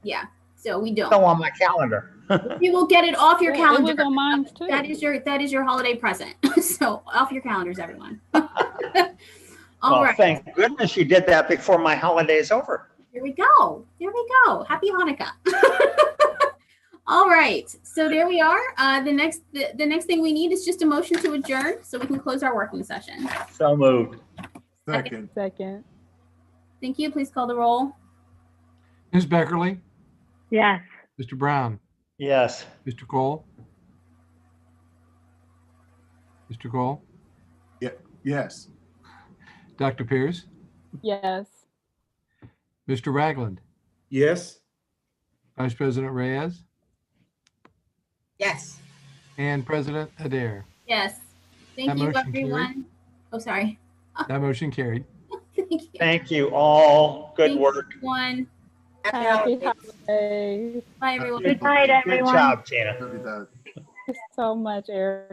yeah, so we don't. Still on my calendar. We will get it off your Yeah, calendar. it was on mine too. That is your holiday present. So off your calendars, everyone. All Well, right. thank goodness you did that before my holiday is over. Here we go. There we go. Happy Hanukkah. All right. So there we are. The next thing we need is just a motion to adjourn so we can close our working session. So moved. Second. Second. Thank you. Please call the roll. Ms. Beckerly, Yes. Mr. Brown, Yes. Mr. Cole, Mr. Cole, Yes. Dr. Pierce, Yes. Mr. Ragland, Yes. Vice President Reyes, Yes. and President Adair. Yes. Thank That you, motion everyone. carried. Oh, sorry. That motion carried. Thank you. Thank you all. Good Thank you, work. everyone. Happy Happy holidays. holidays. Bye, everyone. Good night, Good everyone. job, Tina. Happy to- Thank you so much, Eric.